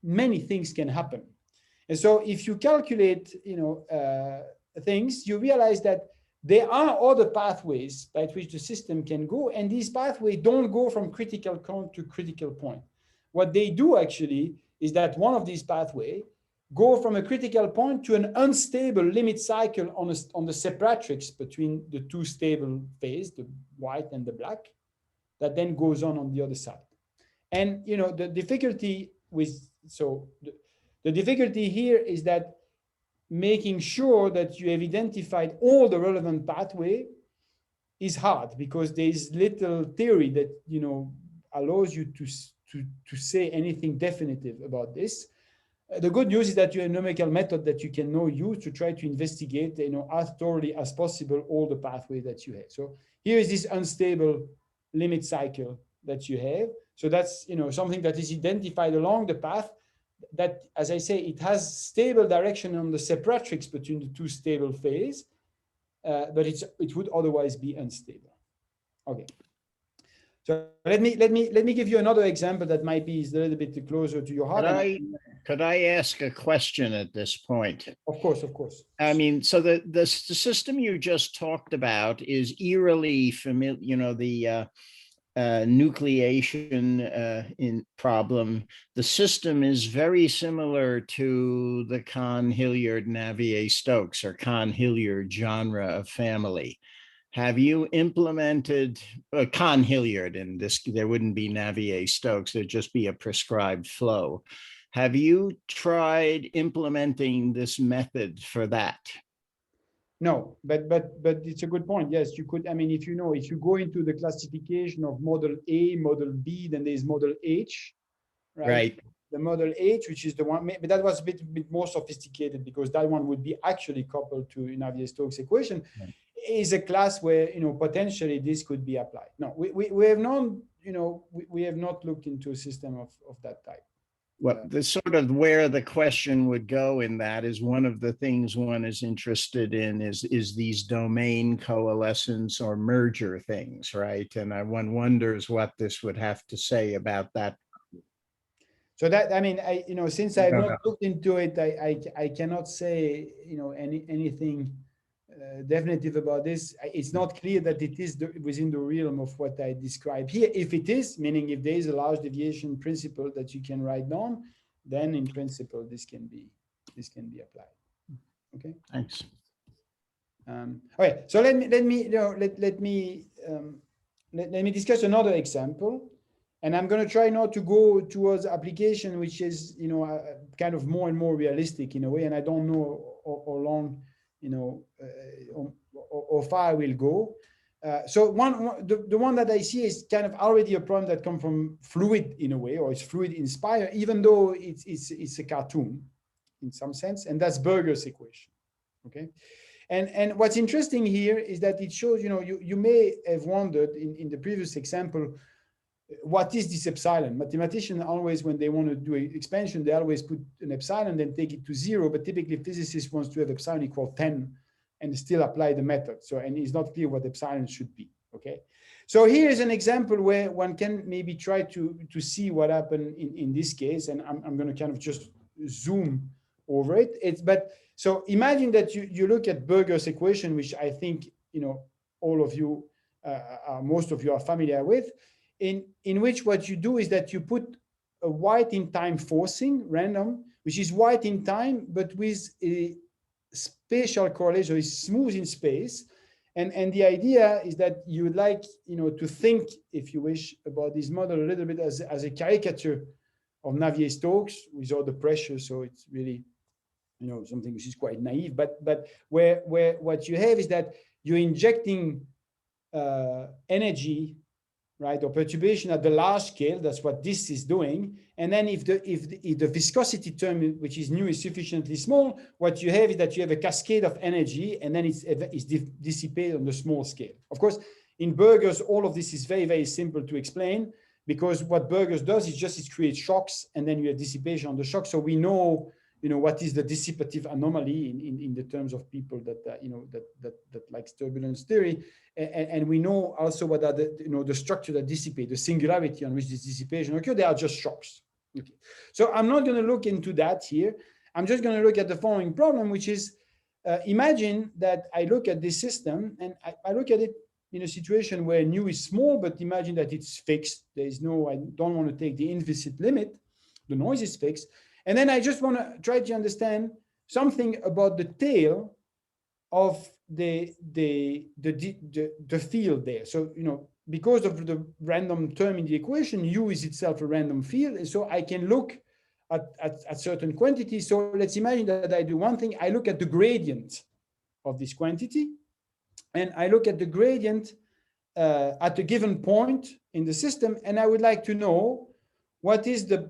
many things can happen. And so if you calculate, things, you realize that there are other pathways by which the system can go, and these pathways don't go from critical point to critical point. What they do actually is that one of these pathways go from a critical point to an unstable limit cycle on the separatrix between the two stable phase, the white and the black, that then goes on the other side. And the difficulty the difficulty here is that making sure that you have identified all the relevant pathway is hard, because there is little theory that allows you to say anything definitive about this. The good news is that you have a numerical method that you can now use to try to investigate, as thoroughly as possible all the pathways that you have. So here is this unstable limit cycle that you have. So that's something that is identified along the path. That, as I say, it has stable direction on the separatrix between the two stable phases, but it would otherwise be unstable. Okay. So let me give you another example that might be a little bit closer to your heart. Could I ask a question at this point? Of course, of course. I mean, so the system you just talked about is eerily familiar, you know, the nucleation in problem. The system is very similar to the Cahn-Hilliard-Navier-Stokes or Cahn-Hilliard genre of family. Have you implemented Cahn-Hilliard in this? There wouldn't be Navier-Stokes, there'd just be a prescribed flow. Have you tried implementing this method for that? No, but it's a good point. Yes, you could. I mean, if you go into the classification of model A, model B, then there's model H, right? Right. The model H, which is the one, but that was a bit more sophisticated because that one would be actually coupled to Navier-Stokes equation. Right. Is a class where potentially this could be applied. No, we have not we have not looked into a system of that type. Well, the sort of where the question would go in that is one of the things one is interested in is these domain coalescence or merger things, right? And one wonders what this would have to say about that. So that, I mean, since I've not looked into it, I cannot say anything definitive about this. It's not clear that it is within the realm of what I describe here. If it is, meaning if there is a large deviation principle that you can write down, then in principle this can be applied. Okay. Thanks. Okay. So let me discuss another example, and I'm going to try not to go towards application which is kind of more and more realistic in a way, and I don't know how long. Or far I will go. So the one that I see is kind of already a problem that comes from fluid in a way, or it's fluid inspired, even though it's a cartoon in some sense, and that's Berger's equation. Okay, and what's interesting here is that it shows you may have wondered in the previous example, what is this epsilon? Mathematicians always, when they want to do an expansion, they always put an epsilon, then take it to 0. But typically, physicists want to have epsilon equal 10 and still apply the method. So, and it's not clear what epsilon should be. Okay. So here is an example where one can maybe try to see what happened in this case. And I'm going to kind of just zoom over it. So imagine that you look at Berger's equation, which I think, all of you, most of you are familiar with. In which what you do is that you put a white in time forcing random, which is white in time, but with a spatial correlation, is smooth in space. And the idea is that you would like, to think, if you wish, about this model a little bit as a caricature of Navier-Stokes with all the pressure. So it's really, something which is quite naive, but where what you have is that you're injecting energy, right, or perturbation at the large scale. That's what this is doing. And then if the viscosity term, which is nu, is sufficiently small, what you have is that you have a cascade of energy, and then it's dissipated on the small scale. Of course, in Berger's, all of this is very, very simple to explain, because what Berger's does is just it creates shocks, and then you have dissipation on the shock. So we know, what is the dissipative anomaly in the terms of people that likes turbulence theory. And we know also what are the structure that dissipate, the singularity on which this dissipation occurs. They are just shocks. Okay. So I'm not going to look into that here. I'm just going to look at the following problem, which is imagine that I look at this system and I look at it in a situation where nu is small, but imagine that it's fixed. There is no, I don't want to take the implicit limit. The noise is fixed. And then I just want to try to understand something about the tail of the field there. So, because of the random term in the equation, u is itself a random field. And so I can look at certain quantities. So let's imagine that I do one thing. I look at the gradient of this quantity, and I look at the gradient at a given point in the system. And I would like to know what is the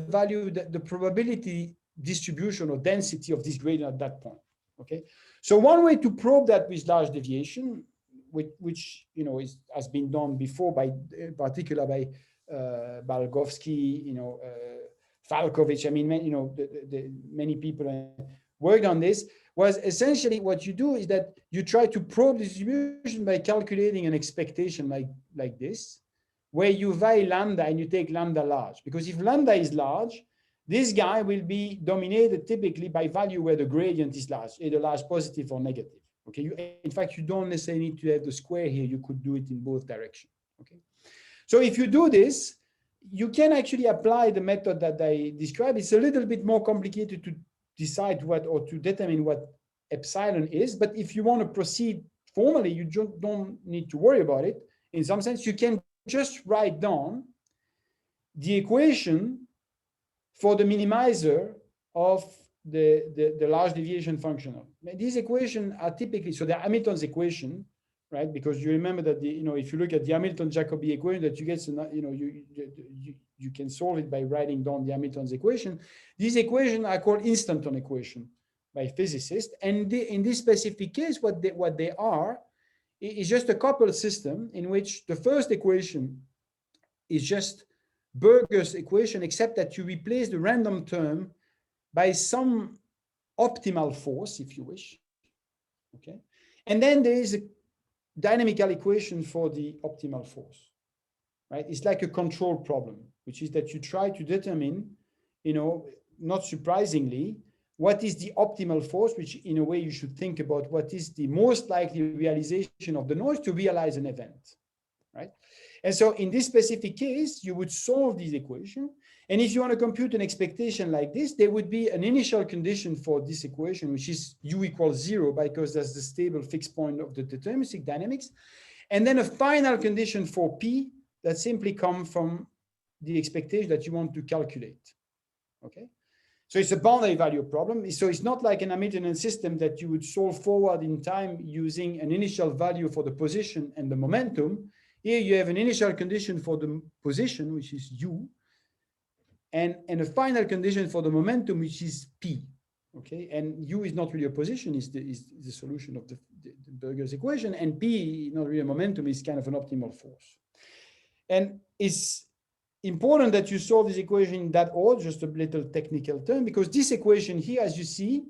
value, the probability distribution or density of this gradient at that point. Okay. So one way to probe that with large deviation, which has been done before by, particularly by Balgovsky, Falkovich. I mean, many people worked on this. was essentially what you do is that you try to probe the distribution by calculating an expectation like this, where you vary lambda and you take lambda large. Because if lambda is large, this guy will be dominated typically by value where the gradient is large, either large positive or negative. Okay, in fact, you don't necessarily need to have the square here. You could do it in both directions. Okay, so if you do this, you can actually apply the method that I described. It's a little bit more complicated to decide what or to determine what epsilon is, but if you want to proceed formally, you don't need to worry about it. In some sense, you can just write down the equation for the minimizer of the large deviation functional. These equations are typically, so the Hamilton's equation, right? Because you remember that if you look at the Hamilton-Jacobi equation that you get, you can solve it by writing down the Hamilton's equation. These equations are called instanton equation by physicists, and in this specific case, what they are is just a coupled system in which the first equation is just Burger's equation, except that you replace the random term by some optimal force, if you wish. Okay, and then there is a dynamical equation for the optimal force, right? It's like a control problem, which is that you try to determine, not surprisingly, what is the optimal force, which in a way you should think about what is the most likely realization of the noise to realize an event, right? And so in this specific case, you would solve this equation. And if you want to compute an expectation like this, there would be an initial condition for this equation, which is u equals 0, because that's the stable fixed point of the deterministic dynamics. And then a final condition for P that simply comes from the expectation that you want to calculate. Okay. So it's a boundary value problem. So it's not like an Hamiltonian system that you would solve forward in time using an initial value for the position and the momentum. Here you have an initial condition for the position, which is u, and a final condition for the momentum, which is p. Okay, and u is not really a position; is the solution of the Burger's equation, and p, not really a momentum, is kind of an optimal force. And it's important that you solve this equation in that order, just a little technical term, because this equation here, as you see,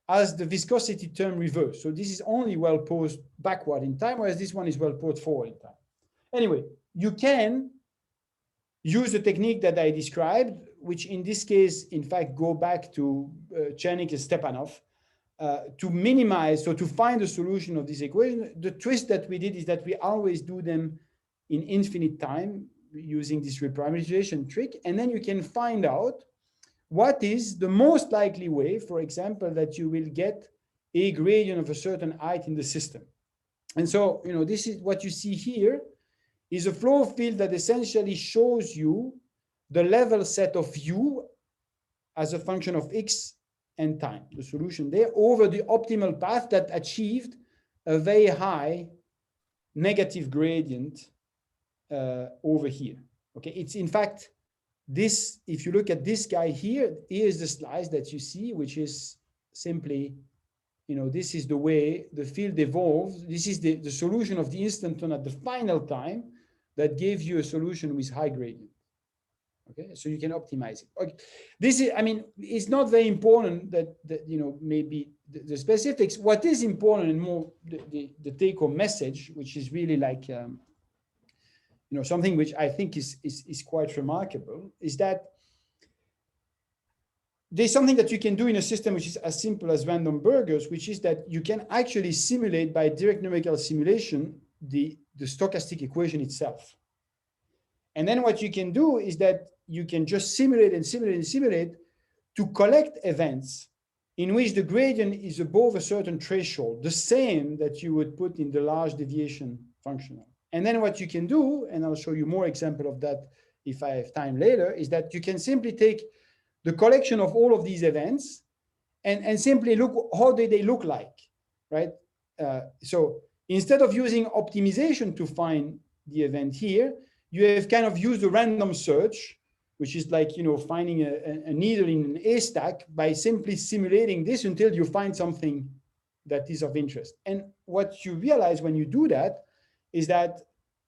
has the viscosity term reversed. So this is only well posed backward in time, whereas this one is well posed forward in time. Anyway, you can use the technique that I described, which in this case, in fact, go back to Chernik and Stepanov, to minimize, so to find the solution of this equation. The twist that we did is that we always do them in infinite time using this reparameterization trick. And then you can find out what is the most likely way, for example, that you will get a gradient of a certain height in the system. And so, this is what you see here is a flow field that essentially shows you the level set of u as a function of x and time, the solution there, over the optimal path that achieved a very high negative gradient over here. Okay, it's in fact this, if you look at this guy here, here's the slice that you see, which is simply, this is the way the field evolves. This is the solution of the instanton at the final time that gave you a solution with high gradient. Okay, so you can optimize it. Okay, this is, it's not very important that maybe the specifics. What is important and more the take-home message, which is really like something which I think is quite remarkable, is that there's something that you can do in a system which is as simple as random Burgers, which is that you can actually simulate by direct numerical simulation the stochastic equation itself. And then what you can do is that you can just simulate and simulate and simulate to collect events in which the gradient is above a certain threshold, the same that you would put in the large deviation functional. And then what you can do, and I'll show you more example of that if I have time later, is that you can simply take the collection of all of these events and simply look, how do they look like, right? So instead of using optimization to find the event here, you have kind of used a random search, which is like, finding a needle in an haystack by simply simulating this until you find something that is of interest. And what you realize when you do that is that,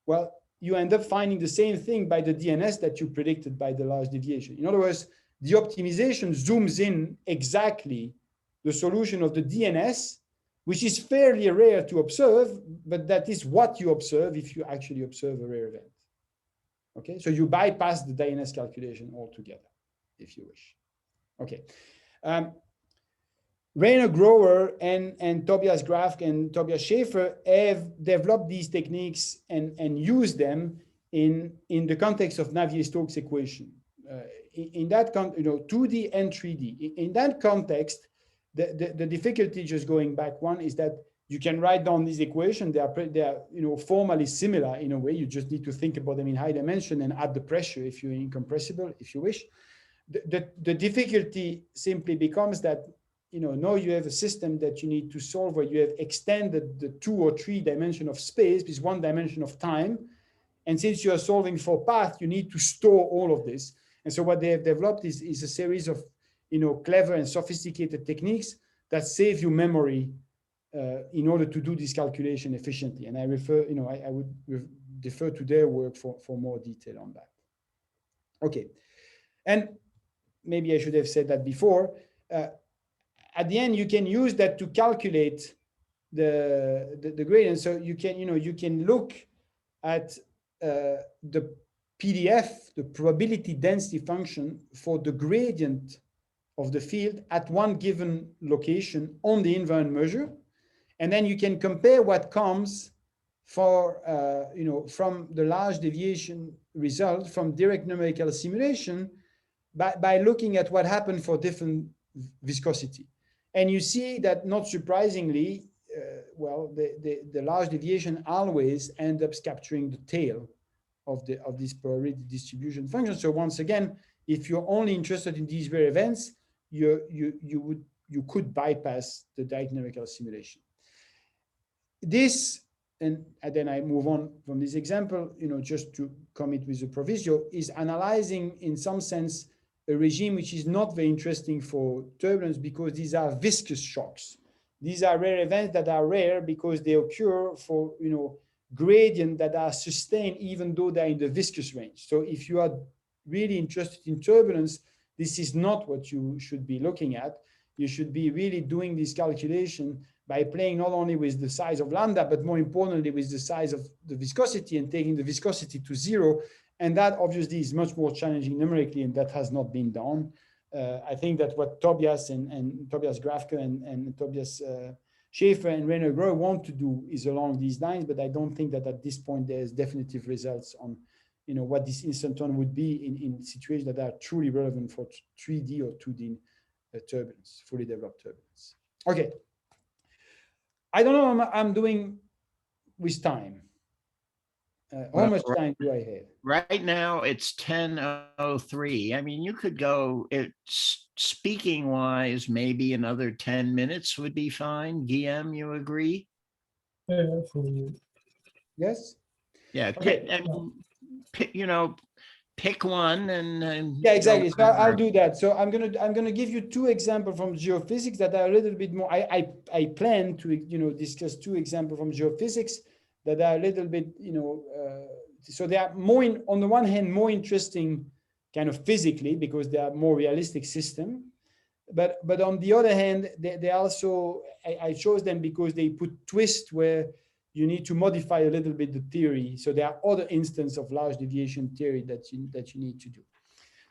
well, you end up finding the same thing by the DNS that you predicted by the large deviation. In other words, the optimization zooms in exactly the solution of the DNS, which is fairly rare to observe, but that is what you observe if you actually observe a rare event. Okay, so you bypass the DNS calculation altogether, if you wish. Okay. Rainer Grower and Tobias Graf and Tobias Schaefer have developed these techniques and used them in the context of Navier-Stokes equation. In that 2D and 3D. In that context, the difficulty, just going back one, is that you can write down these equations. They are formally similar in a way. You just need to think about them in high dimension and add the pressure if you're incompressible, if you wish. The difficulty simply becomes that now you have a system that you need to solve where you have extended the 2 or 3 dimension of space with 1 dimension of time. And since you are solving for path, you need to store all of this. And so what they have developed is a series of clever and sophisticated techniques that save you memory in order to do this calculation efficiently. And I refer, I would defer to their work for more detail on that. Okay. And maybe I should have said that before. At the end, you can use that to calculate the gradient. So you can look at the PDF, the probability density function for the gradient of the field at one given location on the invariant measure. And then you can compare what comes for, from the large deviation result from direct numerical simulation by looking at what happened for different viscosity. And you see that, not surprisingly, the large deviation always ends up capturing the tail of this probability distribution function. So once again, if you're only interested in these rare events, you could bypass the direct numerical simulation. This, and then I move on from this example, just to commit with the proviso, is analyzing in some sense a regime which is not very interesting for turbulence because these are viscous shocks. These are rare events that are rare because they occur for gradient that are sustained even though they're in the viscous range. So if you are really interested in turbulence, this is not what you should be looking at. You should be really doing this calculation by playing not only with the size of lambda, but more importantly with the size of the viscosity and taking the viscosity to 0. And that obviously is much more challenging numerically, and that has not been done. I think that what Tobias and Tobias Grafke and Tobias Schaefer and Rainer Grower want to do is along these lines, but I don't think that at this point there's definitive results on what this instanton would be in situations that are truly relevant for 3D or 2D turbulence, fully developed turbulence. Okay. I don't know how I'm doing with time. How much time do I have? Right now it's 10:03. I mean, you could go, speaking wise, maybe another 10 minutes would be fine. Guillaume, you agree? Yeah, for you. Yes? Yeah. Okay. Pick one and yeah, exactly. So I'll do that. So I'm gonna give you 2 examples from geophysics that are a little bit more. I plan to discuss 2 examples from geophysics that are a little bit so they are more on the one hand more interesting kind of physically because they are more realistic system, but on the other hand they also I chose them because they put twist where you need to modify a little bit the theory. So there are other instances of large deviation theory that you need to do.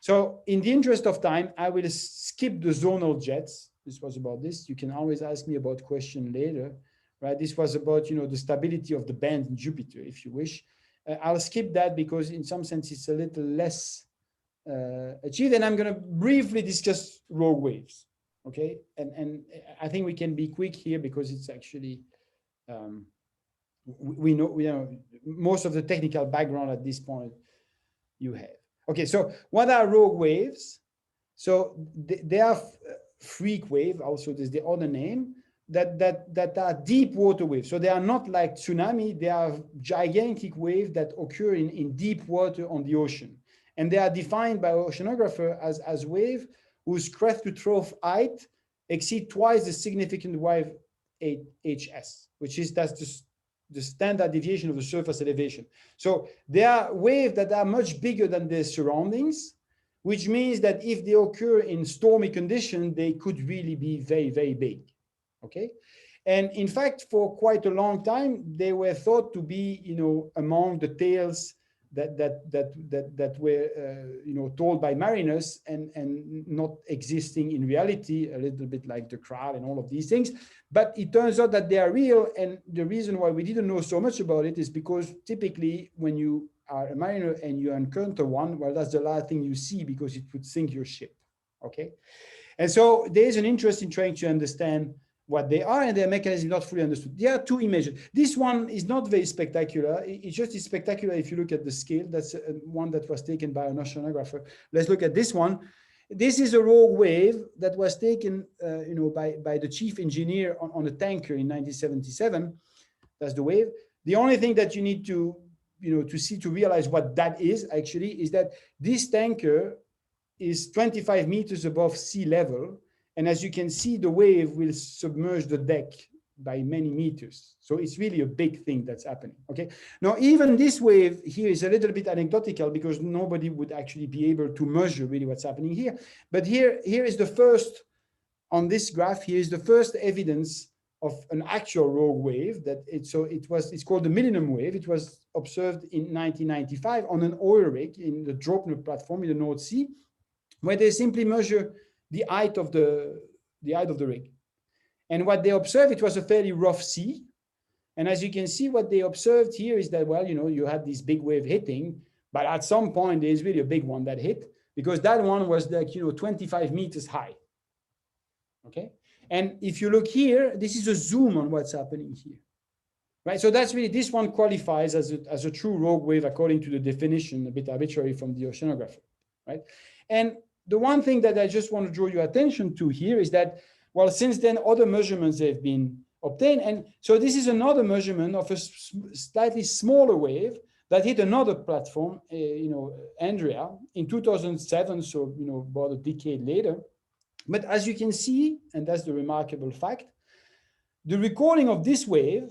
So in the interest of time, I will skip the zonal jets. This was about this. You can always ask me about question later, right? This was about, the stability of the band in Jupiter, if you wish. I'll skip that because in some sense it's a little less achieved. And I'm going to briefly discuss rogue waves. Okay. And I think we can be quick here because it's actually, we know most of the technical background at this point you have. Okay, so what are rogue waves? So they are freak wave, also there's the other name, that are deep water waves. So they are not like tsunami, they are gigantic waves that occur in deep water on the ocean. And they are defined by oceanographer as wave whose crest to trough height exceed twice the significant wave HS, that's the standard deviation of the surface elevation. So they are waves that are much bigger than their surroundings, which means that if they occur in stormy conditions, they could really be very, very big. Okay. And in fact, for quite a long time, they were thought to be, you know, among the tales that were, you know, told by mariners and not existing in reality, a little bit like the crowd and all of these things. But it turns out that they are real. And the reason why we didn't know so much about it is because typically when you are a mariner and you encounter one, well, that's the last thing you see because it would sink your ship. Okay. And so there's an interest in trying to understand what they are, and their mechanism is not fully understood. There are two images. This one is not very spectacular. It just is spectacular if you look at the scale. That's one that was taken by an oceanographer. Let's look at this one. This is a rogue wave that was taken, you know, by the chief engineer on a tanker in 1977. That's the wave. The only thing that you need to, you know, to realize what that is actually is that this tanker is 25 meters above sea level. And as you can see, the wave will submerge the deck by many meters. So it's really a big thing that's happening. Okay. Now, even this wave here is a little bit anecdotal because nobody would actually be able to measure really what's happening here. But here is the first, on this graph, here is the first evidence of an actual rogue wave that it's called the Millennium Wave. It was observed in 1995 on an oil rig in the Dropner platform in the North Sea, where they simply measure the height of the rig. And what they observed, it was a fairly rough sea. And as you can see, what they observed here is that, well, you know, you had this big wave hitting, but at some point there's really a big one that hit because that one was like, you know, 25 meters high. Okay. And if you look here, this is a zoom on what's happening here. Right. So that's really, this one qualifies as a true rogue wave according to the definition, a bit arbitrary from the oceanographer. Right. And the one thing that I just want to draw your attention to here is that, well, since then, other measurements have been obtained. And so this is another measurement of a slightly smaller wave that hit another platform, you know, Andrea, in 2007, so, you know, about a decade later. But as you can see, and that's the remarkable fact, the recording of this wave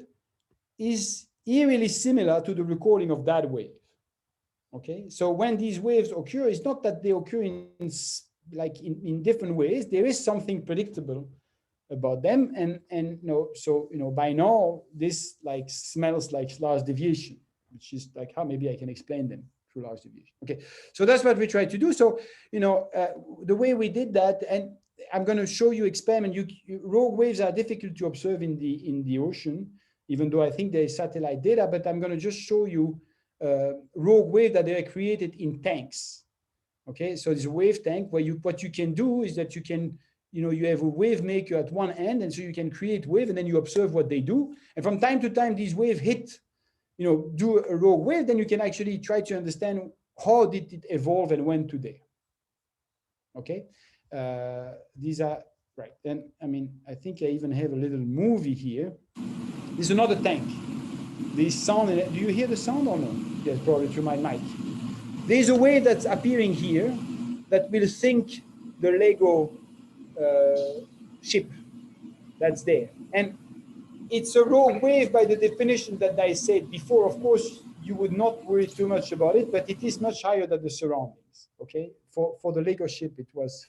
is eerily similar to the recording of that wave. Okay, so when these waves occur, it's not that they occur in different ways. There is something predictable about them, and you know, so you know, by now this like smells like large deviation, which is like how maybe I can explain them through large deviation. Okay, so that's what we try to do. So you know, the way we did that, and I'm going to show you experiment. Rogue waves are difficult to observe in the ocean, even though I think there is satellite data. But I'm going to just show you rogue wave that they are created in tanks. Okay, so it's a wave tank where what you can do is that you can, you know, you have a wave maker at one end, and so you can create wave, and then you observe what they do. And from time to time, these waves hit, you know, do a rogue wave, then you can actually try to understand how did it evolve and when to there. Okay, these are right. And I mean, I think I even have a little movie here. This is another tank. This sound, do you hear the sound or no? Yes, probably through my mic. There's a wave that's appearing here that will sink the Lego ship that's there. And it's a rogue wave by the definition that I said before. Of course, you would not worry too much about it, but it is much higher than the surroundings, okay? For the Lego ship, it was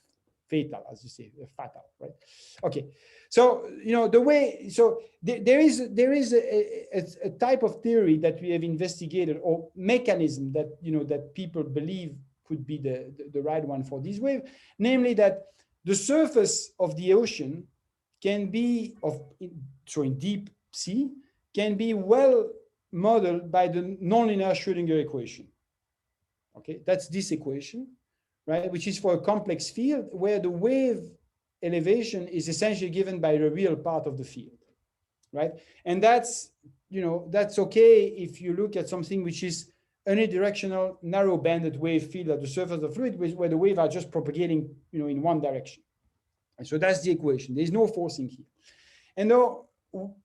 fatal, as you say, fatal, right? Okay, so, you know, the way, so there is a type of theory that we have investigated, or mechanism that, you know, that people believe could be the right one for this wave, namely that the surface of the ocean can be, in deep sea, can be well modeled by the nonlinear Schrödinger equation. Okay, that's this equation, right, which is for a complex field where the wave elevation is essentially given by the real part of the field, right? And that's, you know, that's okay if you look at something which is unidirectional, narrow banded wave field at the surface of the fluid, where the waves are just propagating, you know, in one direction. And so that's the equation. There's no forcing here. And though,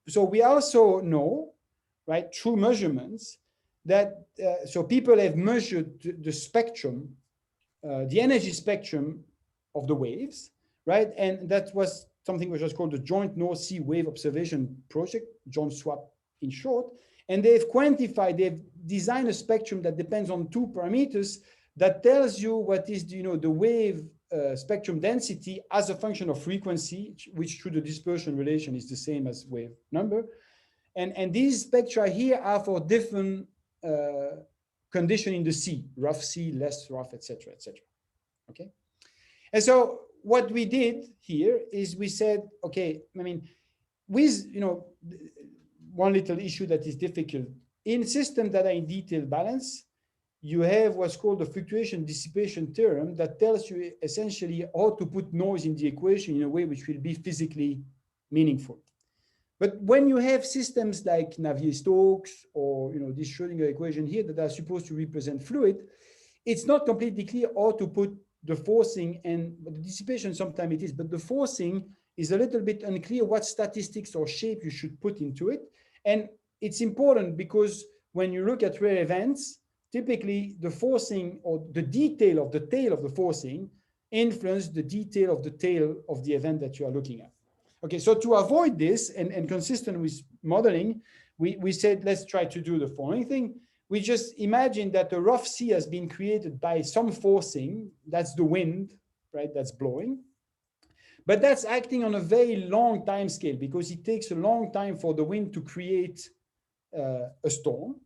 so we also know, right, through measurements that, so people have measured the spectrum, the energy spectrum of the waves, right? And that was something which was called the Joint North Sea Wave Observation Project, JONSWAP in short. And they've quantified, they've designed a spectrum that depends on two parameters, that tells you what is, the wave spectrum density as a function of frequency, which through the dispersion relation is the same as wave number. And these spectra here are for different condition in the sea, rough sea, less rough, etc., etc. Okay. And so what we did here is we said, okay, I mean, with, one little issue that is difficult in systems that are in detail balance, you have what's called the fluctuation dissipation theorem that tells you essentially how to put noise in the equation in a way which will be physically meaningful. But when you have systems like Navier-Stokes or this Schrödinger equation here that are supposed to represent fluid, it's not completely clear how to put the forcing and the dissipation. Sometimes it is, but the forcing is a little bit unclear what statistics or shape you should put into it. And it's important because when you look at rare events, typically the forcing or the detail of the tail of the forcing influence the detail of the tail of the event that you are looking at. Okay, so to avoid this and consistent with modeling, we said, let's try to do the following thing. We just imagine that the rough sea has been created by some forcing, that's the wind, right, that's blowing. But that's acting on a very long time scale because it takes a long time for the wind to create a storm.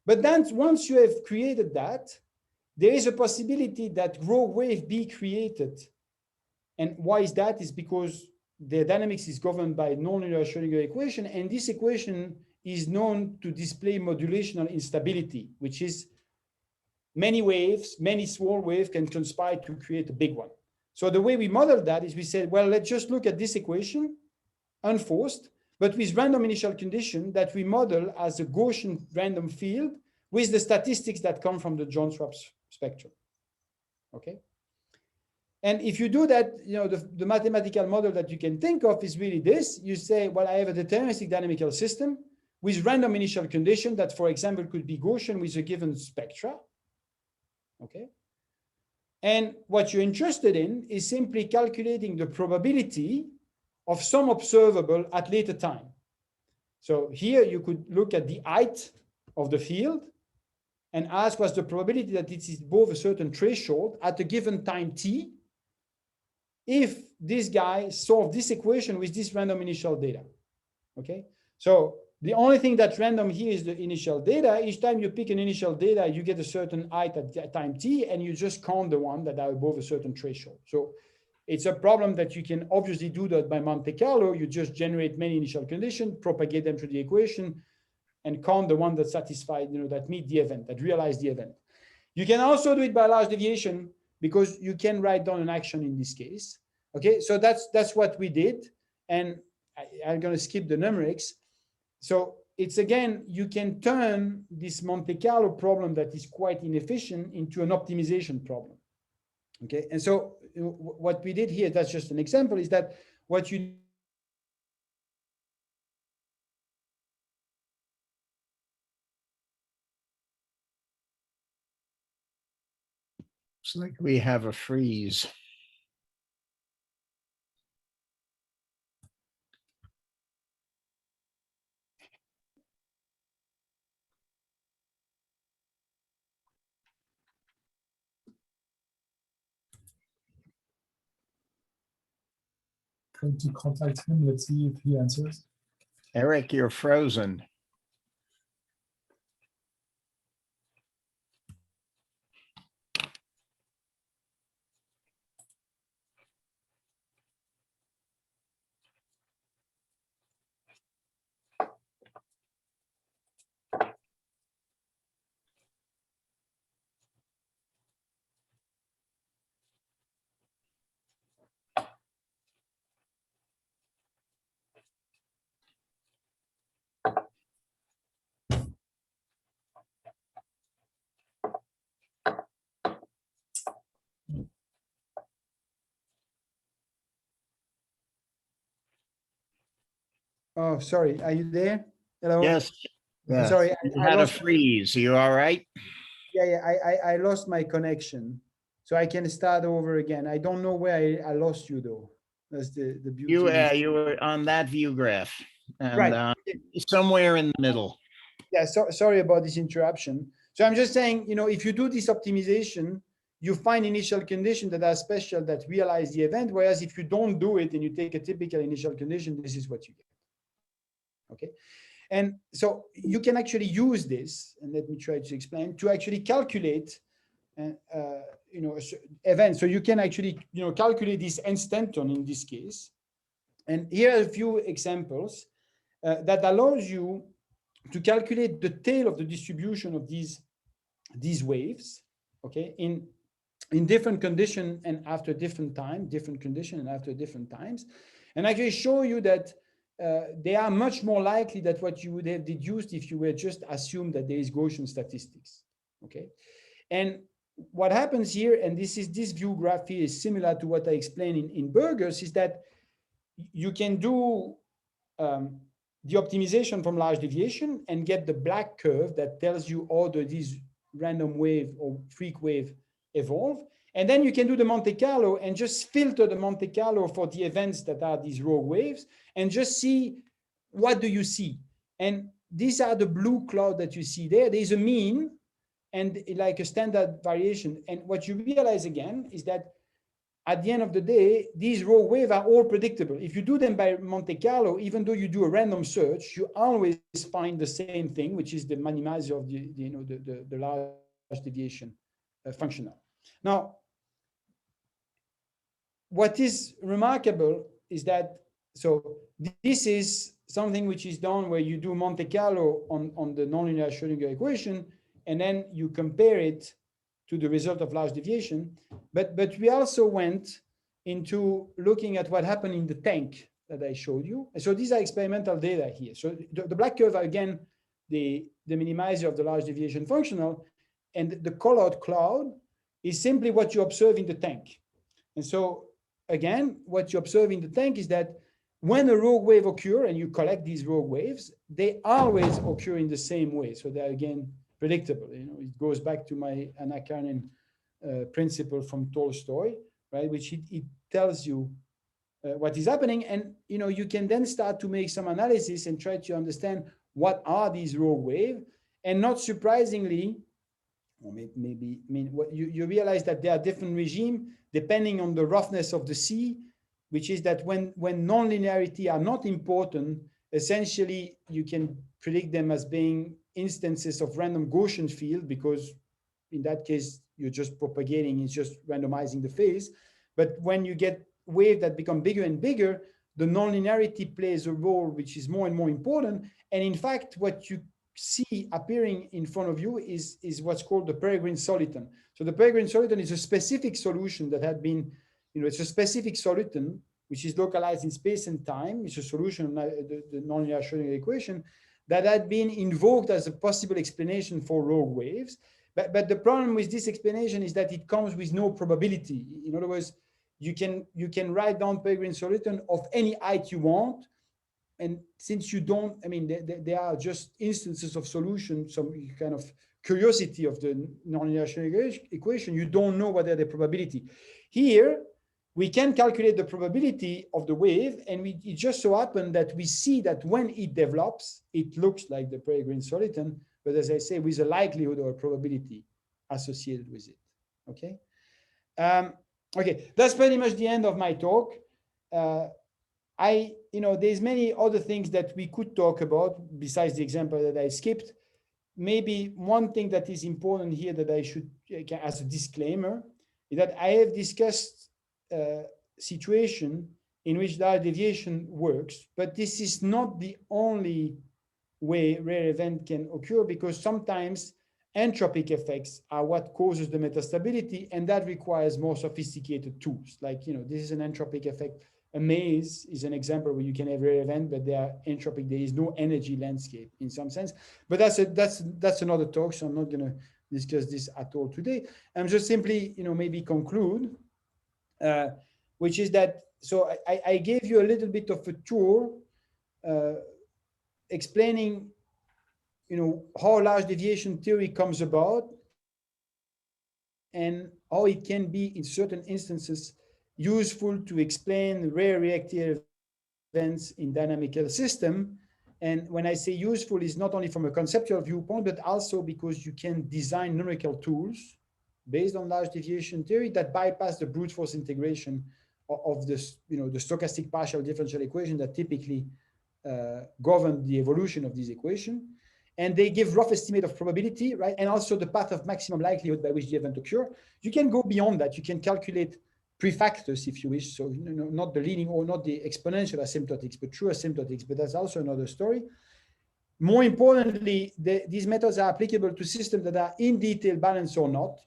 But then once you have created that, there is a possibility that rho wave be created. And why is that? Is because the dynamics is governed by nonlinear Schrödinger equation, and this equation is known to display modulational instability, which is many waves, many small waves can conspire to create a big one. So the way we modeled that is we said, well, let's just look at this equation, unforced, but with random initial condition that we model as a Gaussian random field with the statistics that come from the Jones-Swap spectrum. Okay. And if you do that, the mathematical model that you can think of is really this. You say, well, I have a deterministic dynamical system with random initial condition that, for example, could be Gaussian with a given spectra. Okay. And what you're interested in is simply calculating the probability of some observable at later time. So here you could look at the height of the field and ask what's the probability that it is above a certain threshold at a given time t if this guy solved this equation with this random initial data. Okay, so the only thing that's random here is the initial data. Each time you pick an initial data, you get a certain height at time t, and you just count the one that are above a certain threshold. So it's a problem that you can obviously do that by Monte Carlo. You just generate many initial conditions, propagate them through the equation, and count the one that satisfy, that meet the event, that realize the event. You can also do it by large deviation because you can write down an action in this case. Okay, so that's what we did, and I'm going to skip the numerics. So it's again, you can turn this Monte Carlo problem that is quite inefficient into an optimization problem. Okay, and so what we did here, that's just an example, is that what you It's like we have a freeze. Trying to contact him. Let's see if he answers. Eric, you're frozen. Oh, sorry. Are you there? Hello. Yes. I'm sorry. You I had a lost, freeze. Are you all right? yeah. I lost my connection, so I can start over again. I don't know where I lost you though. That's the beauty. You were on that view graph, and Right. somewhere in the middle. Yeah. So sorry about this interruption. So I'm just saying, if you do this optimization, you find initial conditions that are special that realize the event, whereas if you don't do it and you take a typical initial condition, this is what you get. Okay, and so you can actually use this, and let me try to explain, to actually calculate events. So you can actually calculate this instanton in this case. And here are a few examples that allows you to calculate the tail of the distribution of these waves, okay, in different conditions and after different time, different condition and after different times, and actually show you that they are much more likely than what you would have deduced if you were just assumed that there is Gaussian statistics, okay? And what happens here, and this view graph here is similar to what I explained in Burgers, is that you can do the optimization from large deviation and get the black curve that tells you how these random wave or freak wave evolve. And then you can do the Monte Carlo and just filter the Monte Carlo for the events that are these rogue waves and just see what do you see. And these are the blue cloud that you see there. There's a mean and like a standard variation. And what you realize again is that at the end of the day, these rogue waves are all predictable. If you do them by Monte Carlo, even though you do a random search, you always find the same thing, which is the minimizer of the large deviation functional. Now, what is remarkable is that, so this is something which is done where you do Monte Carlo on the nonlinear Schrödinger equation, and then you compare it to the result of large deviation. But we also went into looking at what happened in the tank that I showed you. And so these are experimental data here. So the black curve are again the minimizer of the large deviation functional, and the colored cloud is simply what you observe in the tank. And so again, what you observe in the tank is that when a rogue wave occurs and you collect these rogue waves, they always occur in the same way. So they're again predictable. It goes back to my Anna Karenine principle from Tolstoy, right? Which it tells you what is happening, and you can then start to make some analysis and try to understand what are these rogue waves. And not surprisingly, or maybe what you realize that there are different regimes depending on the roughness of the sea, which is that when nonlinearity are not important, essentially you can predict them as being instances of random Gaussian field, because in that case you're just propagating, it's just randomizing the phase. But when you get waves that become bigger and bigger, the nonlinearity plays a role which is more and more important. And in fact, what you see appearing in front of you is what's called the peregrine soliton. So the peregrine soliton is a specific solution that had been, it's a specific soliton which is localized in space and time. It's a solution of the nonlinear Schrödinger equation that had been invoked as a possible explanation for rogue waves. But the problem with this explanation is that it comes with no probability. In other words, you can write down peregrine soliton of any height you want. And since you don't, they are just instances of solution, some kind of curiosity of the nonlinear Schrödinger equation, you don't know what are the probability. Here, we can calculate the probability of the wave, and it just so happened that we see that when it develops, it looks like the peregrine soliton, but as I say, with a likelihood or a probability associated with it. Okay. Okay, that's pretty much the end of my talk. There's many other things that we could talk about besides the example that I skipped. Maybe one thing that is important here that I should, as a disclaimer, is that I have discussed situation in which large deviation works, but this is not the only way rare event can occur, because sometimes entropic effects are what causes the metastability, and that requires more sophisticated tools. Like, this is an entropic effect. A maze is an example where you can have rare event, but they are entropic. There is no energy landscape in some sense. But that's another talk, so I'm not going to discuss this at all today. I'm just simply, maybe conclude, which is that, so I gave you a little bit of a tour explaining, how large deviation theory comes about and how it can be in certain instances useful to explain rare reactive events in dynamical system. And when I say useful, is not only from a conceptual viewpoint, but also because you can design numerical tools based on large deviation theory that bypass the brute force integration of this, the stochastic partial differential equation that typically govern the evolution of this equation. And they give rough estimate of probability, right? And also the path of maximum likelihood by which the event occur. You can go beyond that. You can calculate prefactors if you wish. So, not the leading or not the exponential asymptotics, but true asymptotics, but that's also another story. More importantly, these methods are applicable to systems that are in detail balanced or not.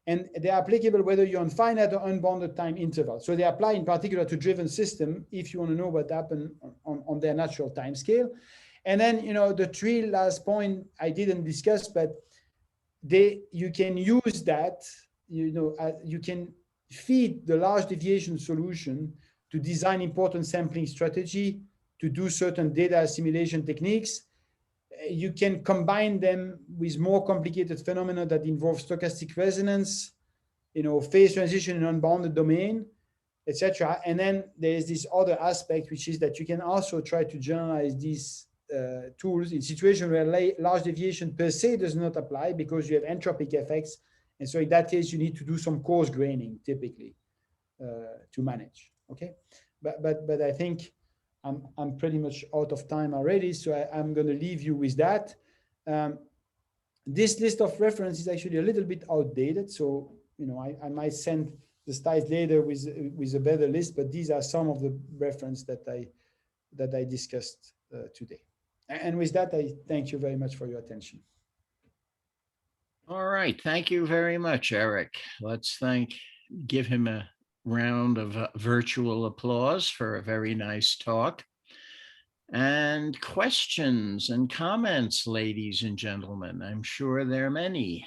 And they are applicable whether you're on finite or unbounded time interval. So they apply in particular to driven system if you want to know what happened on their natural time scale. And then, the three last point I didn't discuss, but you can use that, you can feed the large deviation solution to design important sampling strategy, to do certain data assimilation techniques. You can combine them with more complicated phenomena that involve stochastic resonance, phase transition in unbounded domain, etc. And then there's this other aspect, which is that you can also try to generalize these tools in situations where large deviation per se does not apply because you have entropic effects. And so in that case, you need to do some coarse graining typically to manage. Okay, but I think I'm pretty much out of time already, so I'm going to leave you with that. This list of references is actually a little bit outdated, so I might send the slides later with a better list, but these are some of the references that I discussed today. And with that, I thank you very much for your attention. All right, thank you very much, Eric. Let's give him a round of virtual applause for a very nice talk. And questions and comments, ladies and gentlemen. I'm sure there are many.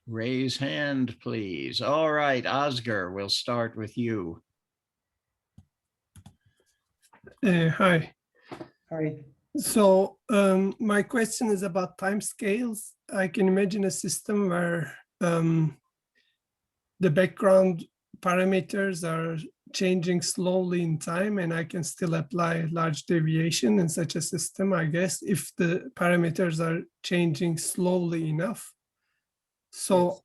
Raise hand, please. All right, Oscar, we'll start with you. Hi. Hi. So my question is about timescales. I can imagine a system where the background parameters are changing slowly in time, and I can still apply large deviation in such a system, I guess, if the parameters are changing slowly enough. So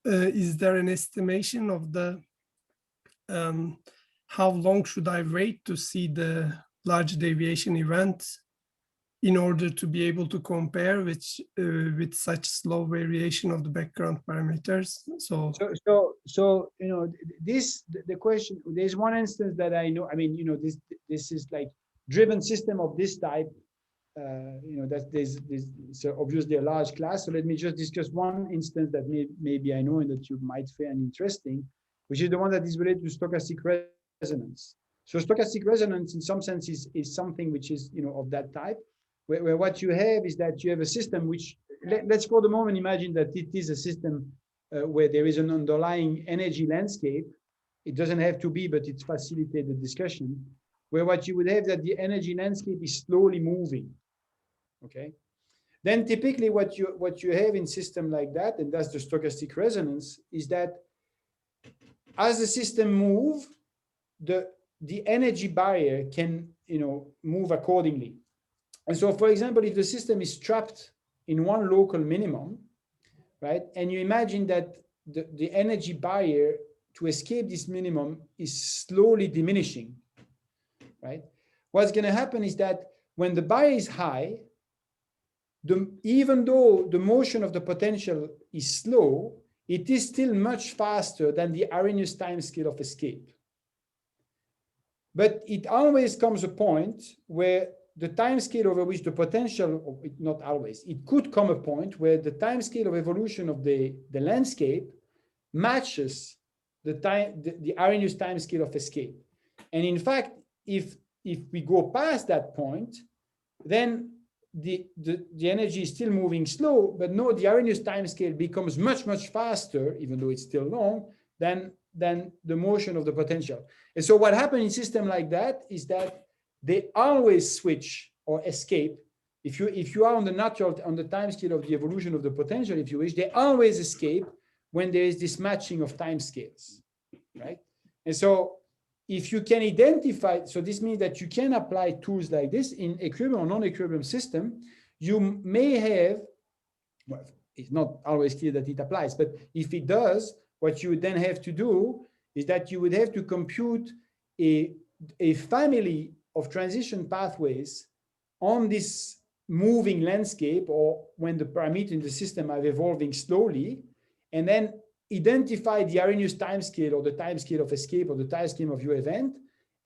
is there an estimation of the how long should I wait to see the large deviation event in order to be able to compare with such slow variation of the background parameters? So the question, there's one instance that I know, this is like driven system of this type, that there's so obviously a large class. So let me just discuss one instance that maybe I know and that you might find interesting, which is the one that is related to stochastic resonance. So stochastic resonance in some sense is something which is, of that type, where what you have is that you have a system which, let's for the moment imagine that it is a system where there is an underlying energy landscape. It doesn't have to be, but it's facilitated discussion, where what you would have that the energy landscape is slowly moving. Okay. Then typically what you have in system like that, and that's the stochastic resonance, is that as the system move, the energy barrier can move accordingly. And so, for example, if the system is trapped in one local minimum, right, and you imagine that the energy barrier to escape this minimum is slowly diminishing, right? What's going to happen is that when the barrier is high, even though the motion of the potential is slow, it is still much faster than the Arrhenius time scale of escape. But it always comes a point where the time scale over which the potential, not always, it could come a point where the time scale of evolution of the landscape matches the Arrhenius time scale of escape. And in fact, if we go past that point, then the energy is still moving slow, but no, the Arrhenius time scale becomes much, much faster, even though it's still long, than the motion of the potential. And so what happens in a system like that is that they always switch or escape. If you are on the time scale of the evolution of the potential, if you wish, they always escape when there is this matching of time scales, right? And so if you can identify, so this means that you can apply tools like this in equilibrium or non-equilibrium system. You may have, well, it's not always clear that it applies. But if it does, what you would then have to do is that you would have to compute a family of transition pathways on this moving landscape, or when the parameters in the system are evolving slowly, and then identify the Arrhenius timescale, or the timescale of escape, or the timescale of your event.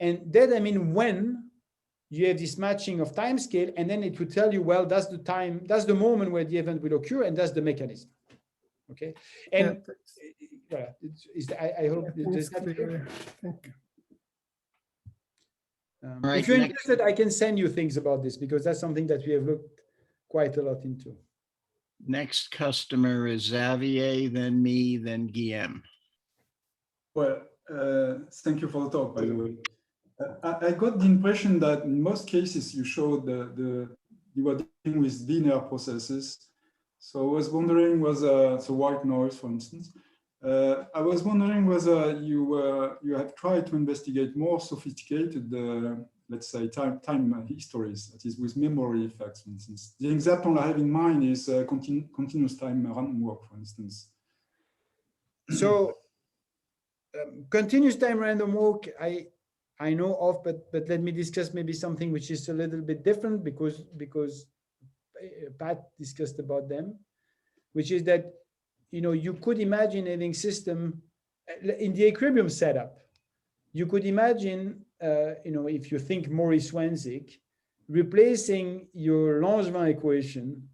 And then, I mean, when you have this matching of timescale, and then it will tell you, well, that's the moment where the event will occur, and that's the mechanism. Okay. And I hope it's clear. Thank you. Right, if you're interested, I can send you things about this, because that's something that we have looked quite a lot into. Next customer is Xavier, then me, then Guillaume. Well, thank you for the talk, by the way. I got the impression that in most cases you showed you were dealing with linear processes. So I was wondering, so white noise, for instance. I was wondering whether you have tried to investigate more sophisticated, let's say, time histories, that is, with memory effects, for instance. The example I have in mind is continuous time random walk, for instance. So continuous time random walk, I know of, but let me discuss maybe something which is a little bit different, because Pat discussed about them, which is that, you know, you could imagine having system in the equilibrium setup. You could imagine, you know, if you think Morris-Wanzig, replacing your Langevin equation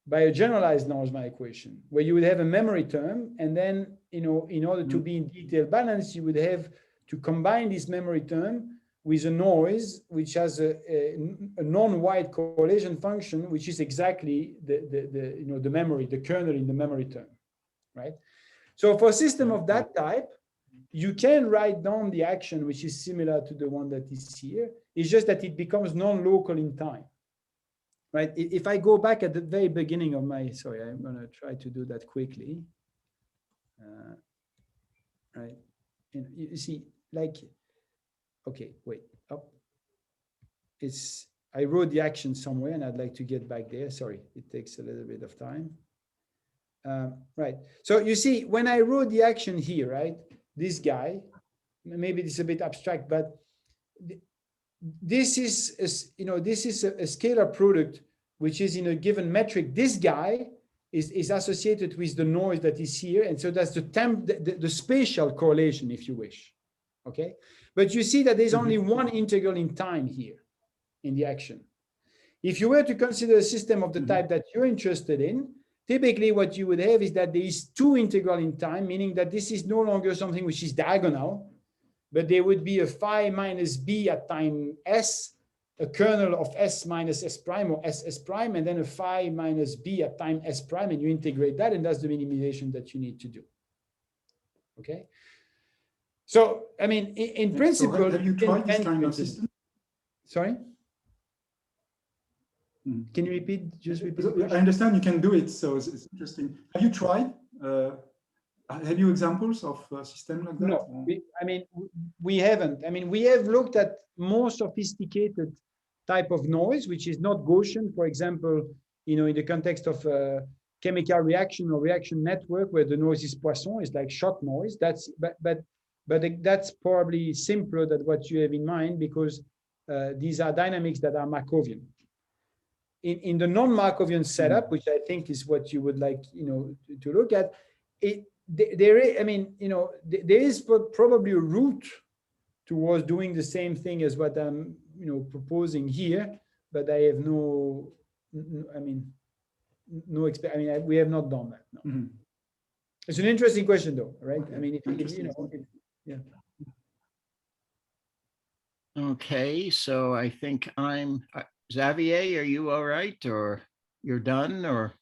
by a generalized Langevin equation, where you would have a memory term, and then, you know, in order to be in detail balance, you would have to combine this memory term with a noise which has a non-wide correlation function, which is exactly the memory, the kernel in the memory term, right? So for a system of that type, you can write down the action which is similar to the one that is here. It's just that it becomes non-local in time, right? If I go back at the very beginning of my, sorry, I'm going to try to do that quickly, right? And you see, like, okay, wait, up. I wrote the action somewhere, and I'd like to get back there. Sorry, it takes a little bit of time. Right, so you see, when I wrote the action here, right, this guy, maybe it's a bit abstract, but this is, you know, this is a scalar product which is in a given metric. This guy is associated with the noise that is here, and so that's the spatial correlation, if you wish. Okay, but you see that there's only one integral in time here in the action. If you were to consider a system of the type that you're interested in, typically what you would have is that there is two integral in time, meaning that this is no longer something which is diagonal, but there would be a phi minus b at time s, a kernel of s minus s prime or ss prime, and then a phi minus b at time s prime, and you integrate that, and that's the minimization that you need to do. Okay. So, I mean, in principle, so have you tried this kind of system? Sorry? Can you repeat? Just repeat. I understand you can do it, so it's interesting. Have you tried? Have you examples of a system like that? No, we haven't. I mean, we have looked at more sophisticated type of noise, which is not Gaussian. For example, you know, in the context of chemical reaction or reaction network, where the noise is Poisson, is like shot noise. That's but that's probably simpler than what you have in mind, because these are dynamics that are Markovian. In the non-Markovian setup, which I think is what you would like, you know, to look at, there is probably a route towards doing the same thing as what I'm, you know, proposing here, but I have no experience. We have not done that. No. It's an interesting question, though, right? Okay. I mean, yeah. Okay, so I think I'm Xavier. Are you all right, or you're done, or?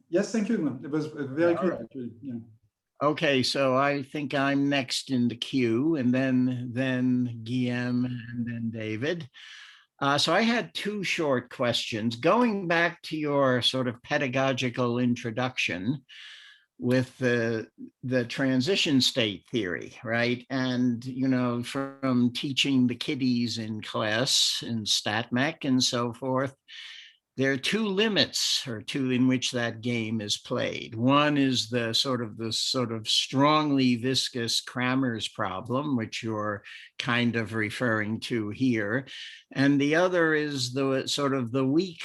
Yes, thank you. It was very clear, actually. Yeah. Okay, so I think I'm next in the queue, and then Guillaume, and then David. So I had two short questions. Going back to your sort of pedagogical introduction with the transition state theory, right? And, you know, from teaching the kiddies in class in StatMech and so forth, there are two limits or two in which that game is played. One is the sort of strongly viscous Cramer's problem, which you're kind of referring to here. And the other is the sort of the weak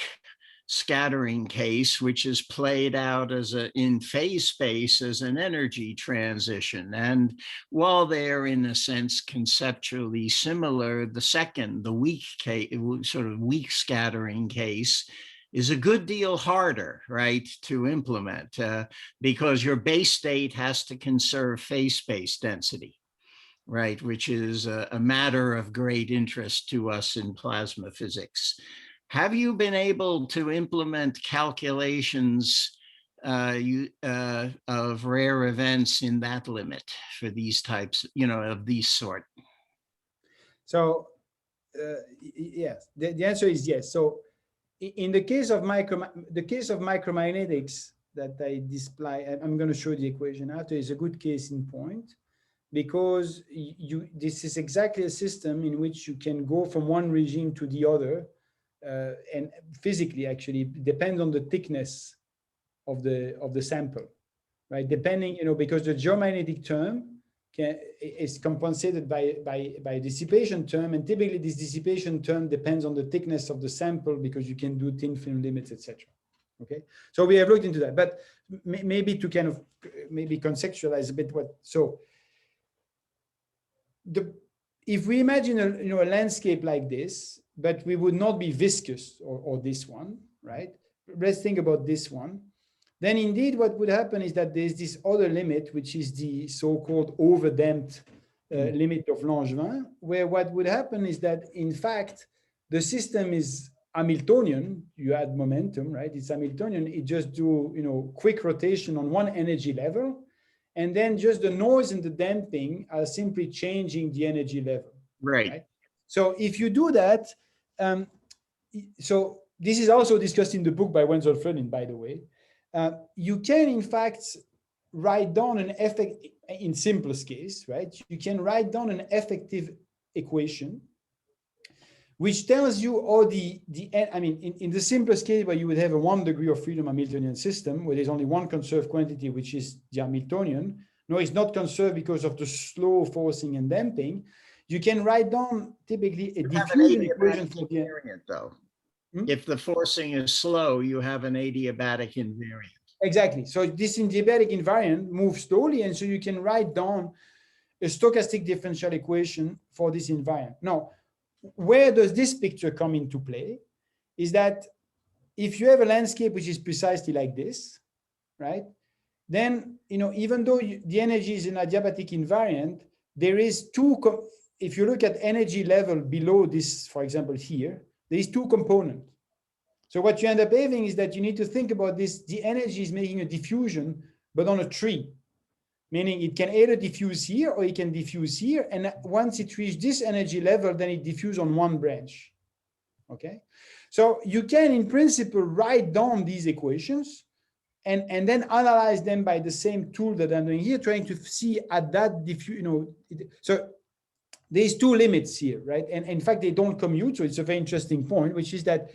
scattering case, which is played out as in phase space as an energy transition. And while they're in a sense conceptually similar, the second, the weak case, sort of weak scattering case, is a good deal harder, right, to implement because your base state has to conserve phase space density, right, which is a matter of great interest to us in plasma physics. Have you been able to implement calculations of rare events in that limit for these types, of these sort? So yes, the answer is yes. So in the case of micromagnetics that I display, I'm going to show the equation after, is a good case in point, because this is exactly a system in which you can go from one regime to the other. And physically, actually, depends on the thickness of the sample, right? Depending, because the geomagnetic term is compensated by dissipation term, and typically this dissipation term depends on the thickness of the sample, because you can do thin film limits, etc. Okay, so we have looked into that, but maybe to kind of contextualize a bit if we imagine a landscape like this, but we would not be viscous or this one, right? Let's think about this one. Then indeed what would happen is that there's this other limit, which is the so-called overdamped limit of Langevin, where what would happen is that in fact, the system is Hamiltonian. You add momentum, right? It's Hamiltonian. It just do, quick rotation on one energy level. And then just the noise and the damping are simply changing the energy level. Right. So if you do that, so this is also discussed in the book by Wenzel Fröhling, by the way. You can, in fact, write down an effect in simplest case, right? You can write down an effective equation, which tells you all in the simplest case, where you would have a 1 degree of freedom Hamiltonian system, where there's only one conserved quantity, which is the Hamiltonian. No, it's not conserved because of the slow forcing and damping. You can write down typically a diffusion equation for the invariant, though. If the forcing is slow, you have an adiabatic invariant. Exactly. So this adiabatic invariant moves slowly, and so you can write down a stochastic differential equation for this invariant. Now, where does this picture come into play is that if you have a landscape which is precisely like this, right, then, even though the energy is an adiabatic invariant, there is if you look at energy level below this, for example, here, there is two components. So what you end up having is that you need to think about this, the energy is making a diffusion, but on a tree, meaning it can either diffuse here or it can diffuse here. And once it reaches this energy level, then it diffuses on one branch. Okay. So you can, in principle, write down these equations and then analyze them by the same tool that I'm doing here, trying to see at that diffusion, so there's two limits here, right? And in fact, they don't commute. So it's a very interesting point, which is that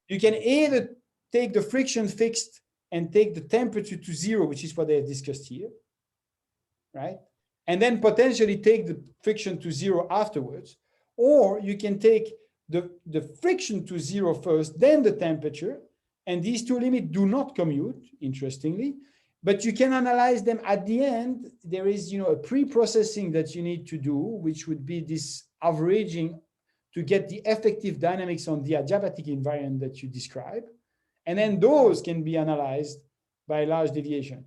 you can either take the friction fixed and take the temperature to 0, which is what they have discussed here, right? And then potentially take the friction to 0 afterwards. Or you can take the friction to 0 first, then the temperature. And these two limits do not commute, interestingly. But you can analyze them at the end. There is, a pre-processing that you need to do, which would be this averaging to get the effective dynamics on the adiabatic invariant that you describe. And then those can be analyzed by large deviation.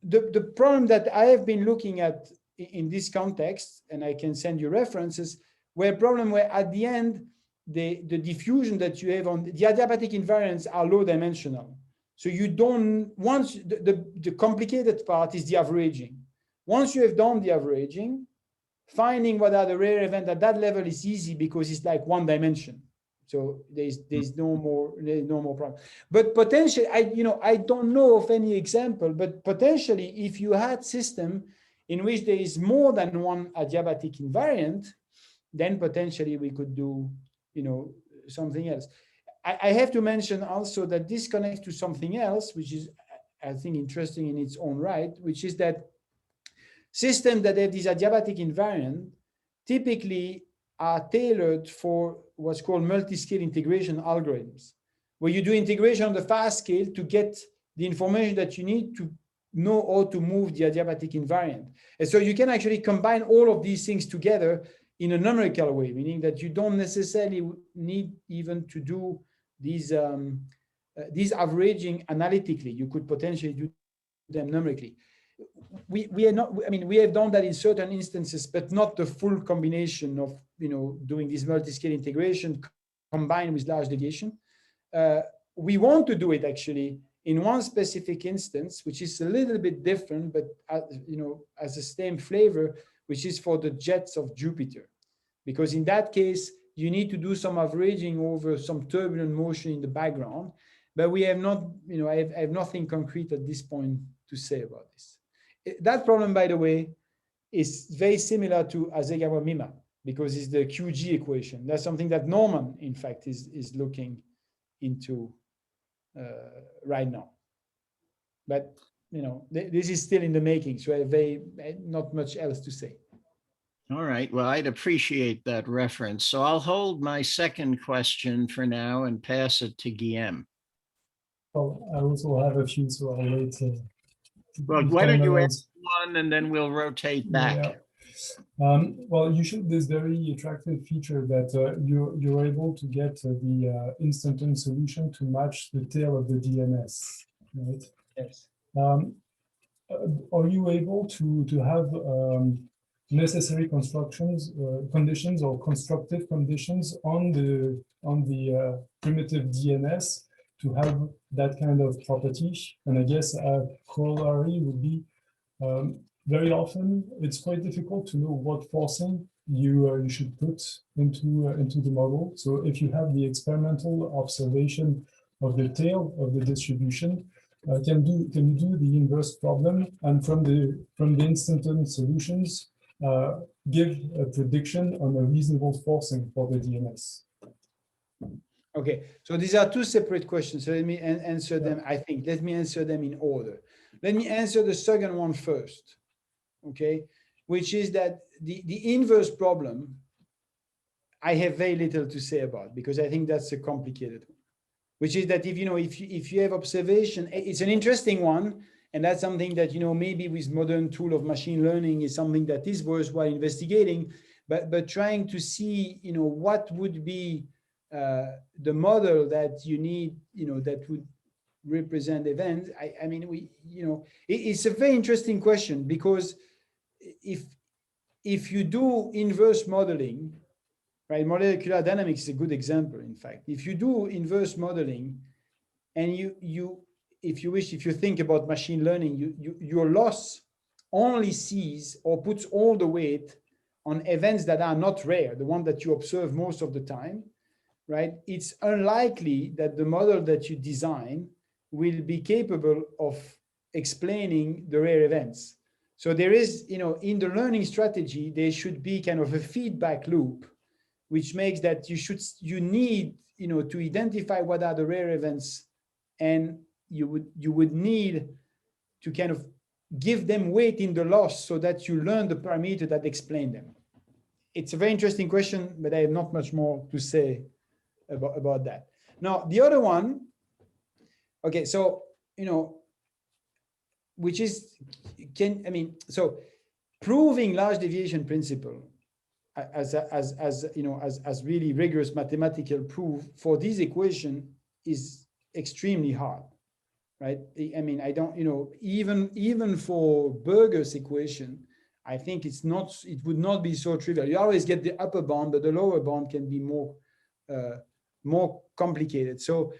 The problem that I have been looking at in this context, and I can send you references, where at the end, the diffusion that you have on the adiabatic invariants are low dimensional. So you don't, once the complicated part is the averaging. Once you have done the averaging, finding what are the rare events at that level is easy because it's like one dimension. So there's no more problem. But potentially, I don't know of any example, but potentially if you had system in which there is more than one adiabatic invariant, then potentially we could do, something else. I have to mention also that this connects to something else, which is, I think, interesting in its own right, which is that systems that have this adiabatic invariant typically are tailored for what's called multi-scale integration algorithms, where you do integration on the fast scale to get the information that you need to know how to move the adiabatic invariant. And so you can actually combine all of these things together in a numerical way, meaning that you don't necessarily need even to do these averaging analytically. You could potentially do them numerically. We are not, I mean, we have done that in certain instances, but not the full combination of, doing this multi-scale integration combined with large deviation. We want to do it actually in one specific instance, which is a little bit different, but has the same flavor, which is for the jets of Jupiter. Because in that case, you need to do some averaging over some turbulent motion in the background, but we have not, I have nothing concrete at this point to say about this. That problem, by the way, is very similar to Hasegawa-Mima, because it's the QG equation. That's something that Norman, in fact, is looking into right now. But, this is still in the making, so I have not much else to say. All right. Well, I'd appreciate that reference. So I'll hold my second question for now and pass it to Guillaume. Well, I also have a few, so I'll wait. Well, why don't you ask one and then we'll rotate back. Yeah. Well, you showed this very attractive feature that you're able to get the instantaneous solution to match the tail of the DNS, right? Yes. Are you able to have necessary conditions or constructive conditions on the primitive DNS to have that kind of property? And I guess a corollary would be very often it's quite difficult to know what forcing you should put into the model. So if you have the experimental observation of the tail of the distribution, can you do the inverse problem, and from the instantaneous solutions give a prediction on a reasonable forcing for the DNS? Okay, so these are two separate questions. So let me answer them. Let me answer them in order. Let me answer the second one first. Okay, which is that the inverse problem, I have very little to say about, because I think that's a complicated one. Which is that if you have observation, it's an interesting one, and that's something that maybe with modern tool of machine learning is something that is worthwhile investigating. But trying to see what would be the model that you need that would represent events. I mean it's a very interesting question, because if you do inverse modeling, right, molecular dynamics is a good example. In fact, if you do inverse modeling and if you think about machine learning, your loss only sees or puts all the weight on events that are not rare, the one that you observe most of the time, right? It's unlikely that the model that you design will be capable of explaining the rare events. So there is, in the learning strategy, there should be kind of a feedback loop, which makes that you need, to identify what are the rare events, and you would need to kind of give them weight in the loss so that you learn the parameter that explain them. It's a very interesting question, but I have not much more to say about that. Now, the other one, okay, so, which is, so proving large deviation principle as really rigorous mathematical proof for this equation is extremely hard, right? I mean, I don't, even for Berger's equation, I think it would not be so trivial. You always get the upper bound, but the lower bound can be more complicated. So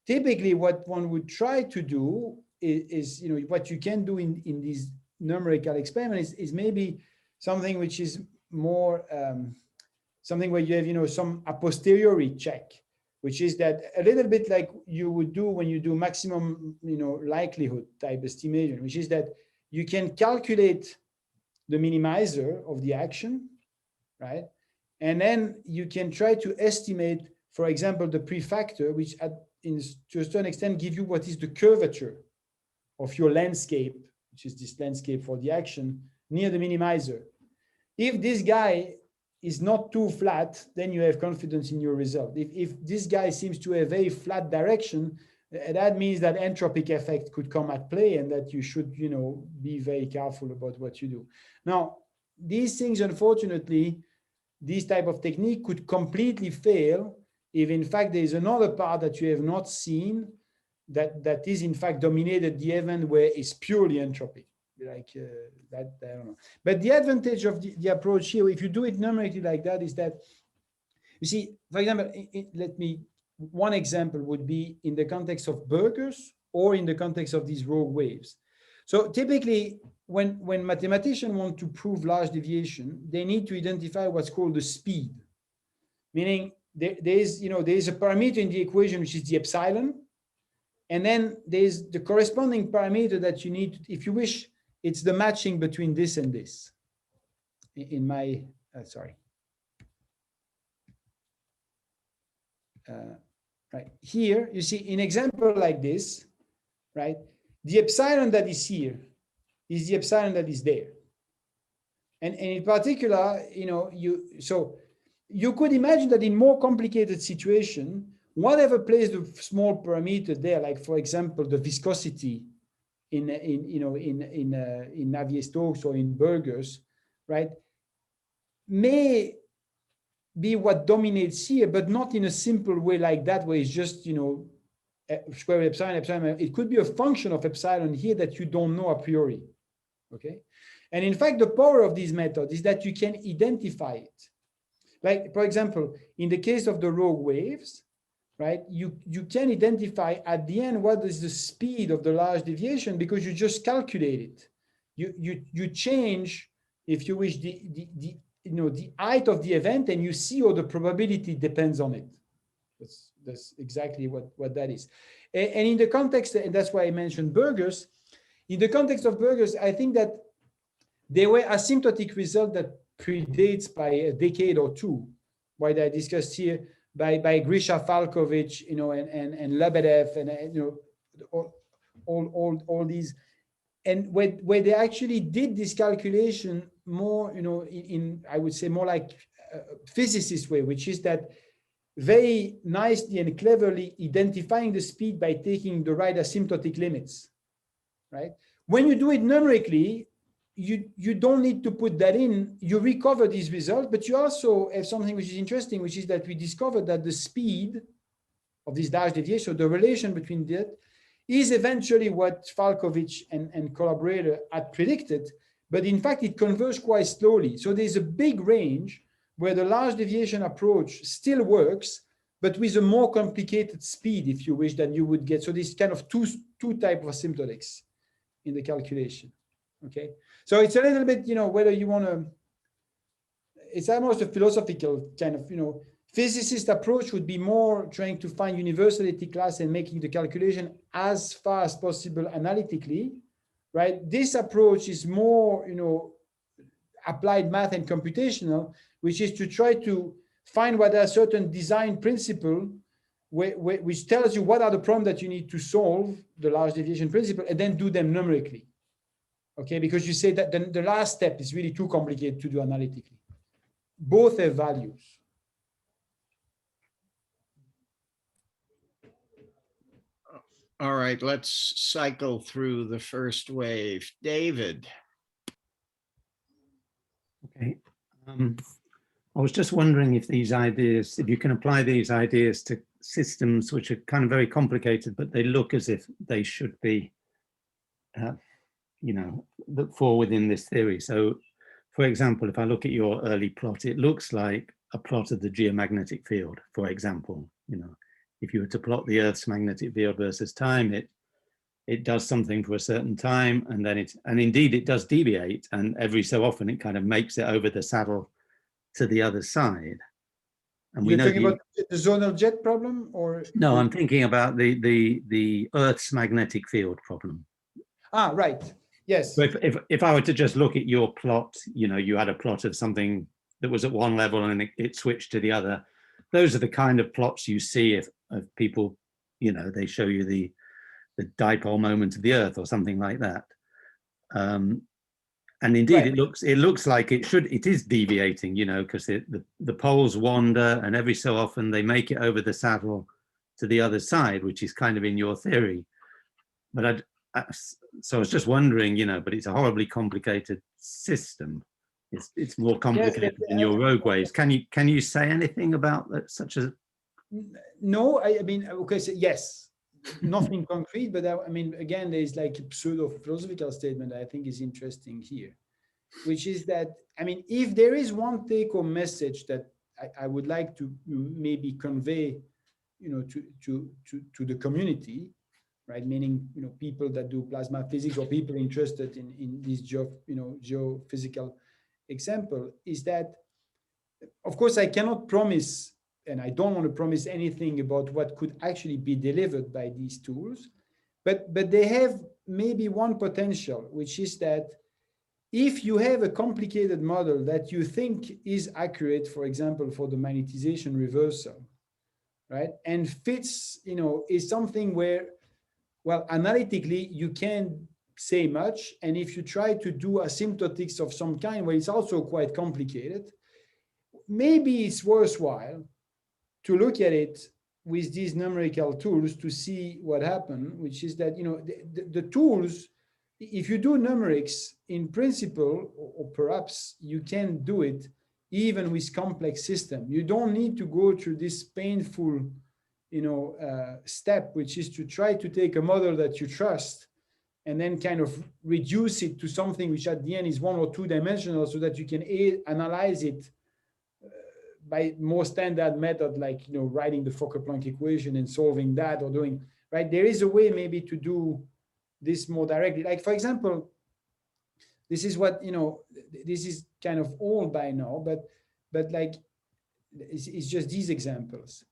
typically what one would try to do is what you can do in these numerical experiments is maybe something which is more something where you have some a posteriori check, which is that a little bit like you would do when you do maximum likelihood type estimation, which is that you can calculate the minimizer of the action, right? And then you can try to estimate for example, the prefactor, which to a certain extent give you what is the curvature of your landscape, which is this landscape for the action near the minimizer. If this guy is not too flat, then you have confidence in your result. If this guy seems to have a very flat direction, that means that entropic effect could come at play and that you should, be very careful about what you do. Now, these things, unfortunately, this type of technique could completely fail if in fact there is another part that you have not seen that is in fact dominated the event where it's purely entropy. Like that, I don't know. But the advantage of the approach here, if you do it numerically like that, is that, you see, for example, one example would be in the context of burgers or in the context of these rogue waves. So typically, when mathematicians want to prove large deviation, they need to identify what's called the speed, meaning there is a parameter in the equation, which is the epsilon, and then there's the corresponding parameter that you need, if you wish, it's the matching between this and this. In my, right here, you see, in example like this, right, the epsilon that is here is the epsilon that is there. And in particular, so you could imagine that in more complicated situation, whatever plays the small parameter there, like for example, the viscosity in Navier-Stokes or in burgers, right, may be what dominates here, but not in a simple way like that, where it's just, square root epsilon. It could be a function of epsilon here that you don't know a priori, okay? And in fact, the power of this method is that you can identify it. Like, for example, in the case of the rogue waves, right, you can identify at the end what is the speed of the large deviation because you just calculate it. You change, if you wish, the height of the event, and you see how the probability depends on it. That's exactly what that is. And in the context, and that's why I mentioned burgers, in the context of burgers, I think that there were asymptotic results that predates by a decade or two, what I discussed here by Grisha Falkovich, and Lebedev, and all these, and where they actually did this calculation more, in I would say more like a physicist way, which is that very nicely and cleverly identifying the speed by taking the right asymptotic limits, right? When you do it numerically, you don't need to put that in. You recover these results, but you also have something which is interesting, which is that we discovered that the speed of this large deviation, the relation between that, is eventually what Falkovich and collaborator had predicted, but in fact it converges quite slowly. So there's a big range where the large deviation approach still works, but with a more complicated speed, if you wish, than you would get. So there's kind of two types of asymptotics in the calculation. Okay, so it's a little bit, whether you want to, it's almost a philosophical kind of, physicist approach would be more trying to find universality class and making the calculation as far as possible analytically, right? This approach is more, applied math and computational, which is to try to find what are certain design principle which tells you what are the problems that you need to solve, the large deviation principle, and then do them numerically. Okay, because you say that the last step is really too complicated to do analytically. Both have values. All right, let's cycle through the first wave. David. Okay. I was just wondering if these ideas, if you can apply these ideas to systems which are kind of very complicated, but they look as if they should be, that fall within this theory. So, for example, if I look at your early plot, it looks like a plot of the geomagnetic field, for example. If you were to plot the Earth's magnetic field versus time, it does something for a certain time, and then and indeed it does deviate, and every so often it kind of makes it over the saddle to the other side. And You're talking about the zonal jet problem, or no? I'm thinking about the Earth's magnetic field problem. Ah, right. Yes. So if I were to just look at your plot, you had a plot of something that was at one level and it switched to the other, those are the kind of plots you see if people, you know, they show you the dipole moment of the Earth or something like that. And indeed, Right. it looks like it is deviating, you know, because the poles wander, and every so often they make it over the saddle to the other side, which is kind of in your theory. But so I was just wondering, you know, but it's a horribly complicated system. It's more complicated than your roadways. Can you say anything about that, such as? No, I mean, okay, so yes, nothing concrete, but I mean, again, there's like a pseudo philosophical statement I think is interesting here, which is that, I mean, if there is one take-home message that I would like to maybe convey, you know, to the community, right? Meaning, you know, people that do plasma physics or people interested in this geophysical example, is that, of course, I cannot promise, and I don't want to promise anything about what could actually be delivered by these tools, but they have maybe one potential, which is that if you have a complicated model that you think is accurate, for example, for the magnetization reversal, right, and fits, you know, is something where, well, analytically, you can't say much. And if you try to do asymptotics of some kind, where it's also quite complicated, maybe it's worthwhile to look at it with these numerical tools to see what happened, which is that, you know, the tools, if you do numerics in principle, or perhaps you can do it even with complex system. You don't need to go through this painful, you know, step, which is to try to take a model that you trust and then kind of reduce it to something which at the end is 1 or 2 dimensional, so that you can analyze it by more standard method, like, you know, writing the Fokker-Planck equation and solving that, or doing, right? There is a way maybe to do this more directly. Like, for example, this is what, you know, this is kind of old by now, but like, it's just these examples,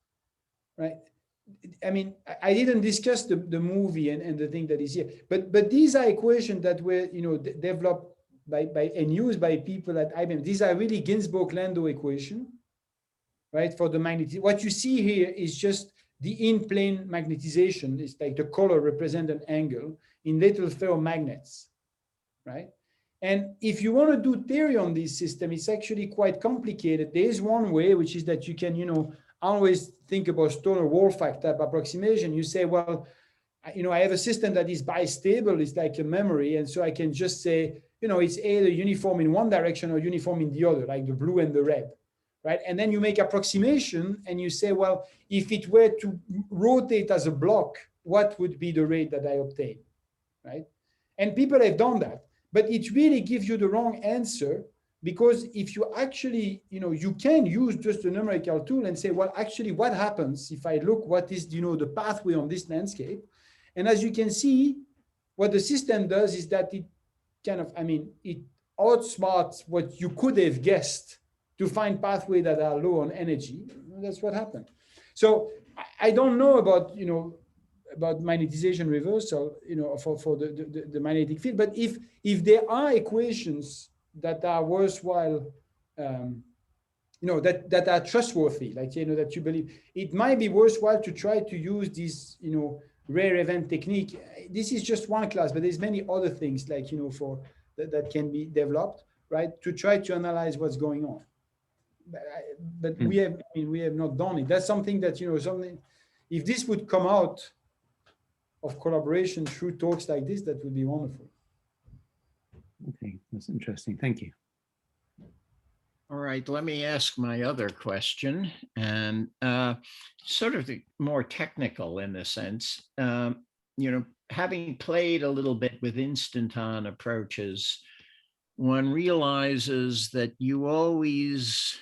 right? I mean, I didn't discuss the movie and the thing that is here, but these are equations that were, you know, developed by and used by people at Eijnden. These are really Ginzburg-Landau equation, right? For the magnetic, what you see here is just the in-plane magnetization. It's like the color represent an angle in little ferromagnets, right? And if you want to do theory on this system, it's actually quite complicated. There is one way, which is that you can, you know, always think about Stoner-Wolfach type approximation. You say, well, you know, I have a system that is bistable, it's like a memory. And so I can just say, you know, it's either uniform in one direction or uniform in the other, like the blue and the red, right? And then you make approximation and you say, well, if it were to rotate as a block, what would be the rate that I obtain, right? And people have done that, but it really gives you the wrong answer, because if you actually, you know, you can use just a numerical tool and say, well, actually what happens if I look what is, you know, the pathway on this landscape? And as you can see, what the system does is that it kind of, I mean, it outsmarts what you could have guessed to find pathways that are low on energy. That's what happened. So I don't know about, you know, about magnetization reversal, you know, for the magnetic field. But if there are equations that are worthwhile, you know, that are trustworthy, like, you know, that you believe, it might be worthwhile to try to use this, you know, rare event technique. This is just one class, but there's many other things, like, you know, for that can be developed, right, to try to analyze what's going on. But we have, I mean, we have not done it. That's something that, you know, something, if this would come out of collaboration through talks like this, that would be wonderful. Okay, that's interesting. Thank you. All right, let me ask my other question, and sort of more technical in a sense. You know, having played a little bit with instanton approaches, one realizes that you always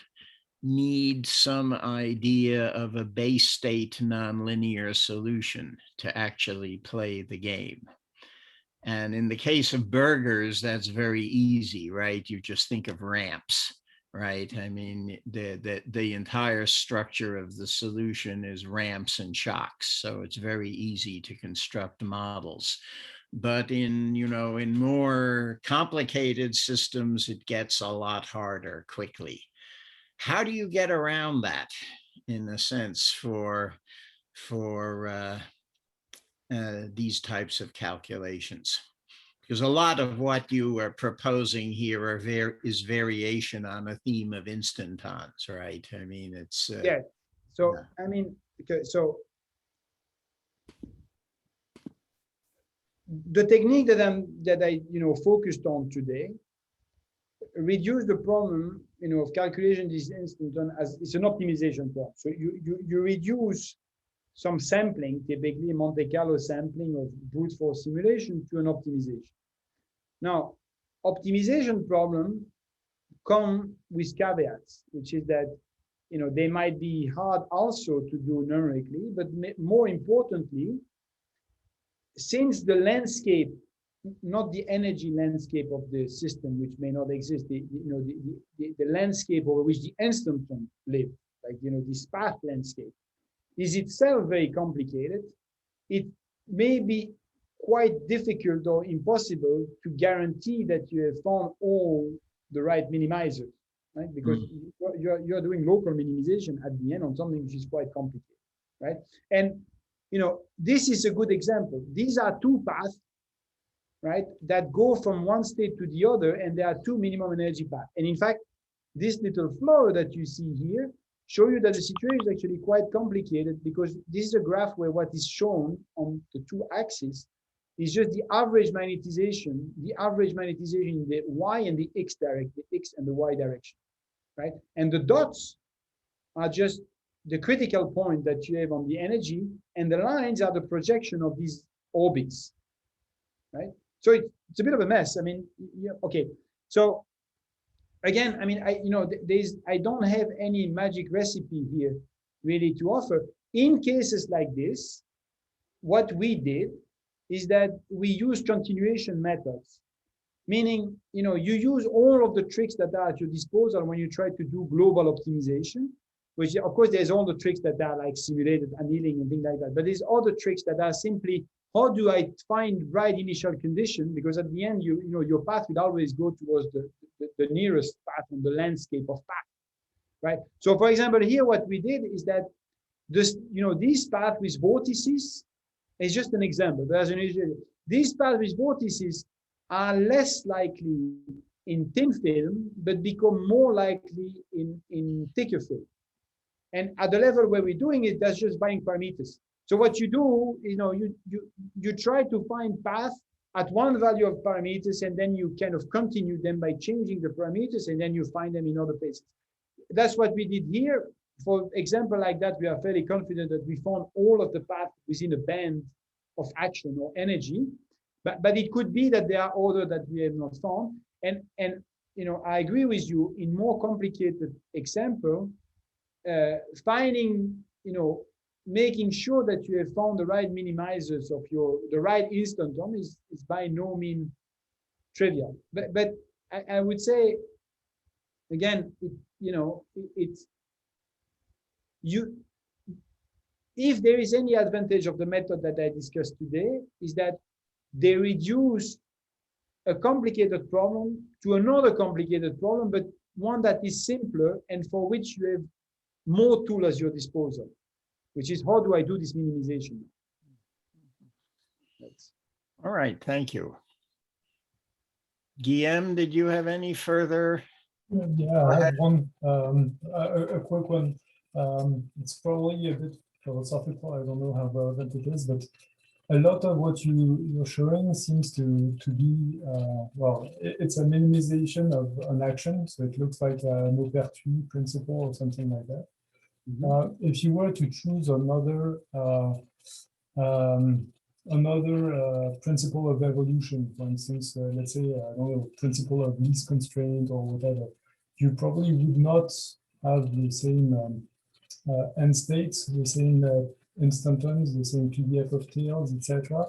need some idea of a base state nonlinear solution to actually play the game. And in the case of burgers, that's very easy, right? You just think of ramps, right? I mean, the entire structure of the solution is ramps and shocks. So it's very easy to construct models. But in, you know, in more complicated systems, it gets a lot harder quickly. How do you get around that? in a sense, for these types of calculations. Because a lot of what you are proposing here is variation on a theme of instantons, right? I mean, it's Yeah. So yeah. I mean, okay, so the technique that I focused on today reduce the problem of calculation this instanton as it's an optimization problem. So you reduce some sampling, typically Monte Carlo sampling of brute force simulation, to an optimization. Now, optimization problem come with caveats, which is that they might be hard also to do numerically, but more importantly, since the landscape, not the energy landscape of the system, which may not exist, the landscape over which the instanton live, like this path landscape, is itself very complicated. It may be quite difficult or impossible to guarantee that you have found all the right minimizers, right? Because you're doing local minimization at the end on something which is quite complicated, right? And this is a good example. These are two paths, right, that go from one state to the other, and there are two minimum energy paths. And in fact, this little flow that you see here show you that the situation is actually quite complicated, because this is a graph where what is shown on the two axes is just the average magnetization in the y and the x direction, the x and the y direction, right? And the dots are just the critical point that you have on the energy, and the lines are the projection of these orbits, right? So it's a bit of a mess. I mean, yeah, okay. So again, I mean, I don't have any magic recipe here really to offer. In cases like this, what we did is that we use continuation methods, meaning, you use all of the tricks that are at your disposal when you try to do global optimization, which of course there's all the tricks that are like simulated annealing and things like that, but there's other tricks that are simply, how do I find right initial condition? Because at the end, your path will always go towards the nearest path on the landscape of path, right? So for example, here what we did is that this, these paths with vortices is just an example. These paths with vortices are less likely in thin film, but become more likely in thicker film. And at the level where we're doing it, that's just buying parameters. So what you do, you try to find path at one value of parameters, and then you kind of continue them by changing the parameters, and then you find them in other places. That's what we did here. For example, like that, we are fairly confident that we found all of the paths within a band of action or energy, but it could be that there are other that we have not found. And I agree with you, in more complicated example, finding, making sure that you have found the right minimizers of the right instanton is by no means trivial. But I would say, again, if there is any advantage of the method that I discussed today, is that they reduce a complicated problem to another complicated problem, but one that is simpler and for which you have more tools at your disposal, which is, how do I do this minimization? All right, thank you. Guillaume, did you have any further? Yeah, I have one, a quick one. It's probably a bit philosophical. I don't know how relevant it is, but a lot of what you're showing seems to be, well, it's a minimization of an action. So it looks like an Perturbations principle or something like that. Mm-hmm. If you were to choose another principle of evolution, for instance, let's say, I don't know, principle of least constraint or whatever, you probably would not have the same end states, the same instantons, the same PDF of tails, etc.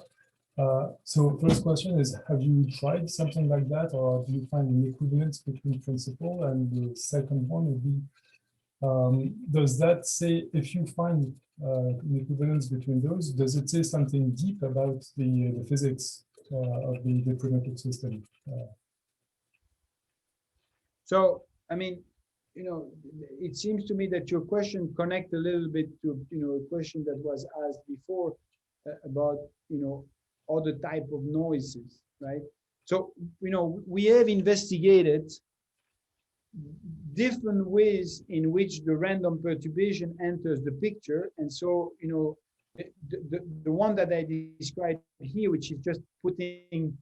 So first question is, have you tried something like that, or do you find an equivalence between principle? And the second one would be, does that say, if you find an equivalence between those, does it say something deep about the physics of the primitive system? So, I mean, you know, it seems to me that your question connects a little bit to, you know, a question that was asked before about, you know, other type of noises, right? So, you know, we have investigated different ways in which the random perturbation enters the picture. And so, you know, the one that I described here, which is just putting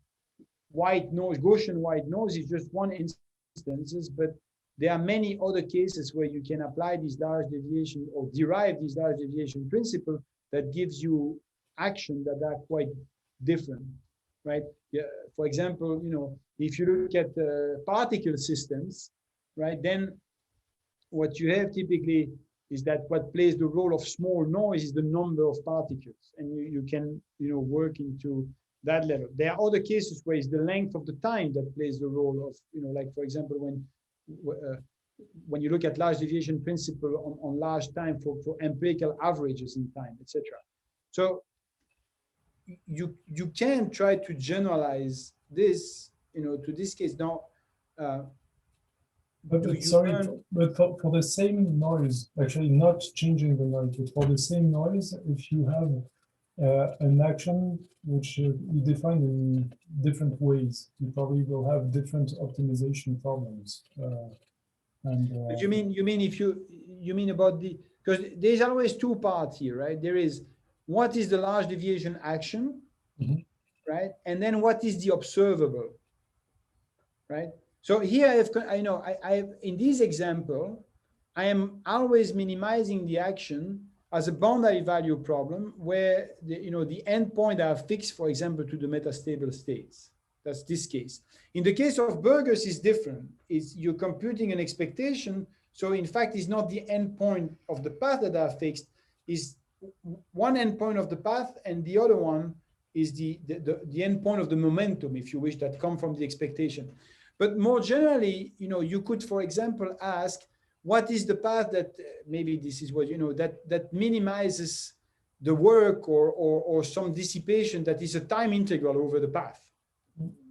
white noise, Gaussian white noise, is just one instance, but there are many other cases where you can apply these large deviation or derive these large deviation principle that gives you action that are quite different, right? Yeah, for example, you know, if you look at particle systems, right, then what you have typically is that what plays the role of small noise is the number of particles, and you can, you know, work into that level. There are other cases where it's the length of the time that plays the role of, you know, like for example, when you look at large deviation principle on large time for empirical averages in time, etc. So you can try to generalize this, you know, to this case now. But sorry, but for the same noise, actually not changing the noise, but for the same noise, if you have an action which you define in different ways, you probably will have different optimization problems. But you mean if you mean about the, because there's always two parts here, right? There is what is the large deviation action, right? And then what is the observable, right? So here I in this example, I am always minimizing the action as a boundary value problem where the endpoint are fixed, for example, to the metastable states. That's this case. In the case of burgers, is different. Is you're computing an expectation. So in fact, it's not the endpoint of the path that are fixed. Is one endpoint of the path, and the other one is the endpoint of the momentum, if you wish, that come from the expectation. But more generally, you could, for example, ask, what is the path that maybe this is what that minimizes the work or some dissipation that is a time integral over the path,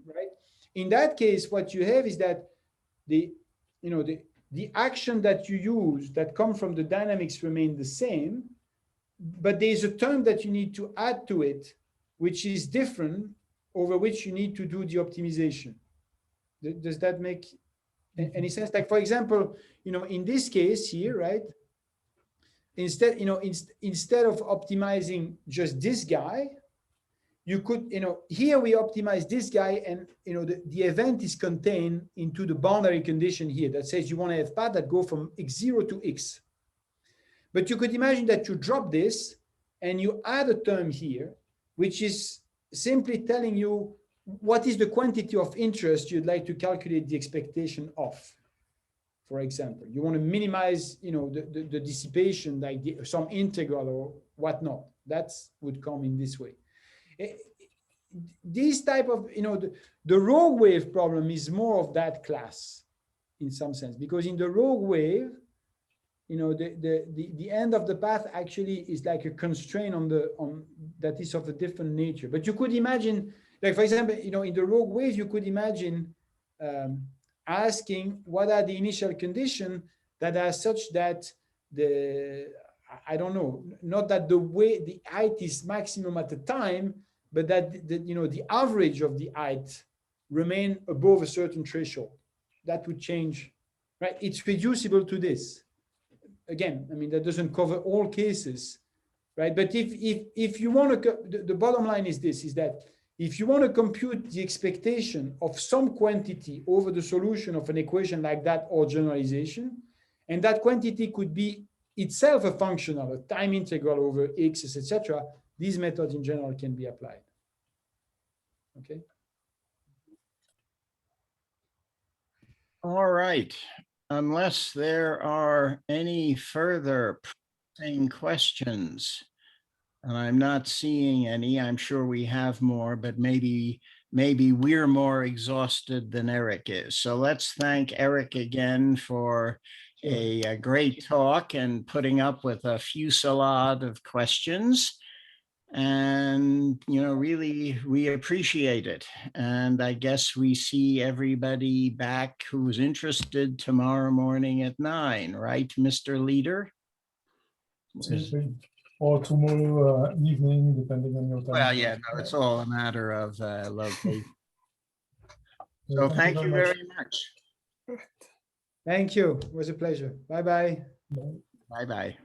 right? In that case, what you have is that the action that you use that come from the dynamics remain the same, but there's a term that you need to add to it, which is different, over which you need to do the optimization. Does that make any sense? Like, for example, in this case here, right? Instead of optimizing just this guy, you could, here we optimize this guy, and the event is contained into the boundary condition here that says you want to have path that go from x0 to x. But you could imagine that you drop this and you add a term here, which is simply telling you what is the quantity of interest you'd like to calculate the expectation of. For example, you want to minimize, the dissipation, like some integral or whatnot. That would come in this way. This type of, the rogue wave problem is more of that class in some sense, because in the rogue wave, the end of the path actually is like a constraint on that is of a different nature. But you could imagine, like, for example, in the rogue wave, you could imagine asking what are the initial conditions that are such that not that the height is maximum at the time, but that the average of the height remain above a certain threshold. That would change, right? It's reducible to this. Again, I mean, that doesn't cover all cases, right? But if you want to, the bottom line is this, is that if you want to compute the expectation of some quantity over the solution of an equation like that or generalization, and that quantity could be itself a function of a time integral over x, etc., these methods in general can be applied. Okay. All right. Unless there are any further pressing questions, and I'm not seeing any. I'm sure we have more, but maybe we're more exhausted than Eric is. So let's thank Eric again for a great talk and putting up with a fusillade of questions. And, you know, really, we appreciate it. And I guess we see everybody back who's interested tomorrow morning at 9, right, Mr. Leader? Absolutely. Or tomorrow evening, depending on your time. Well, yeah, no, it's all a matter of location. So Thank thank you much. very much. Thank you. It was a pleasure. Bye-bye. Bye. Bye-bye.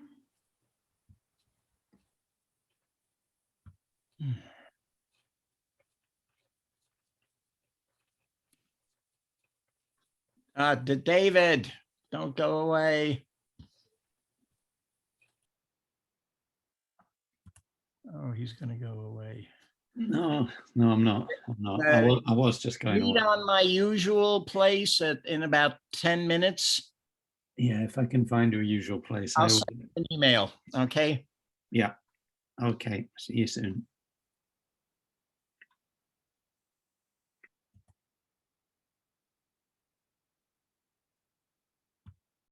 David, don't go away. Oh, he's going to go away. No, no, I'm not. I'm not. I was just going Meet away. on my usual place in about 10 minutes. Yeah, if I can find your usual place. I'll send an email. Okay. Yeah. Okay. See you soon.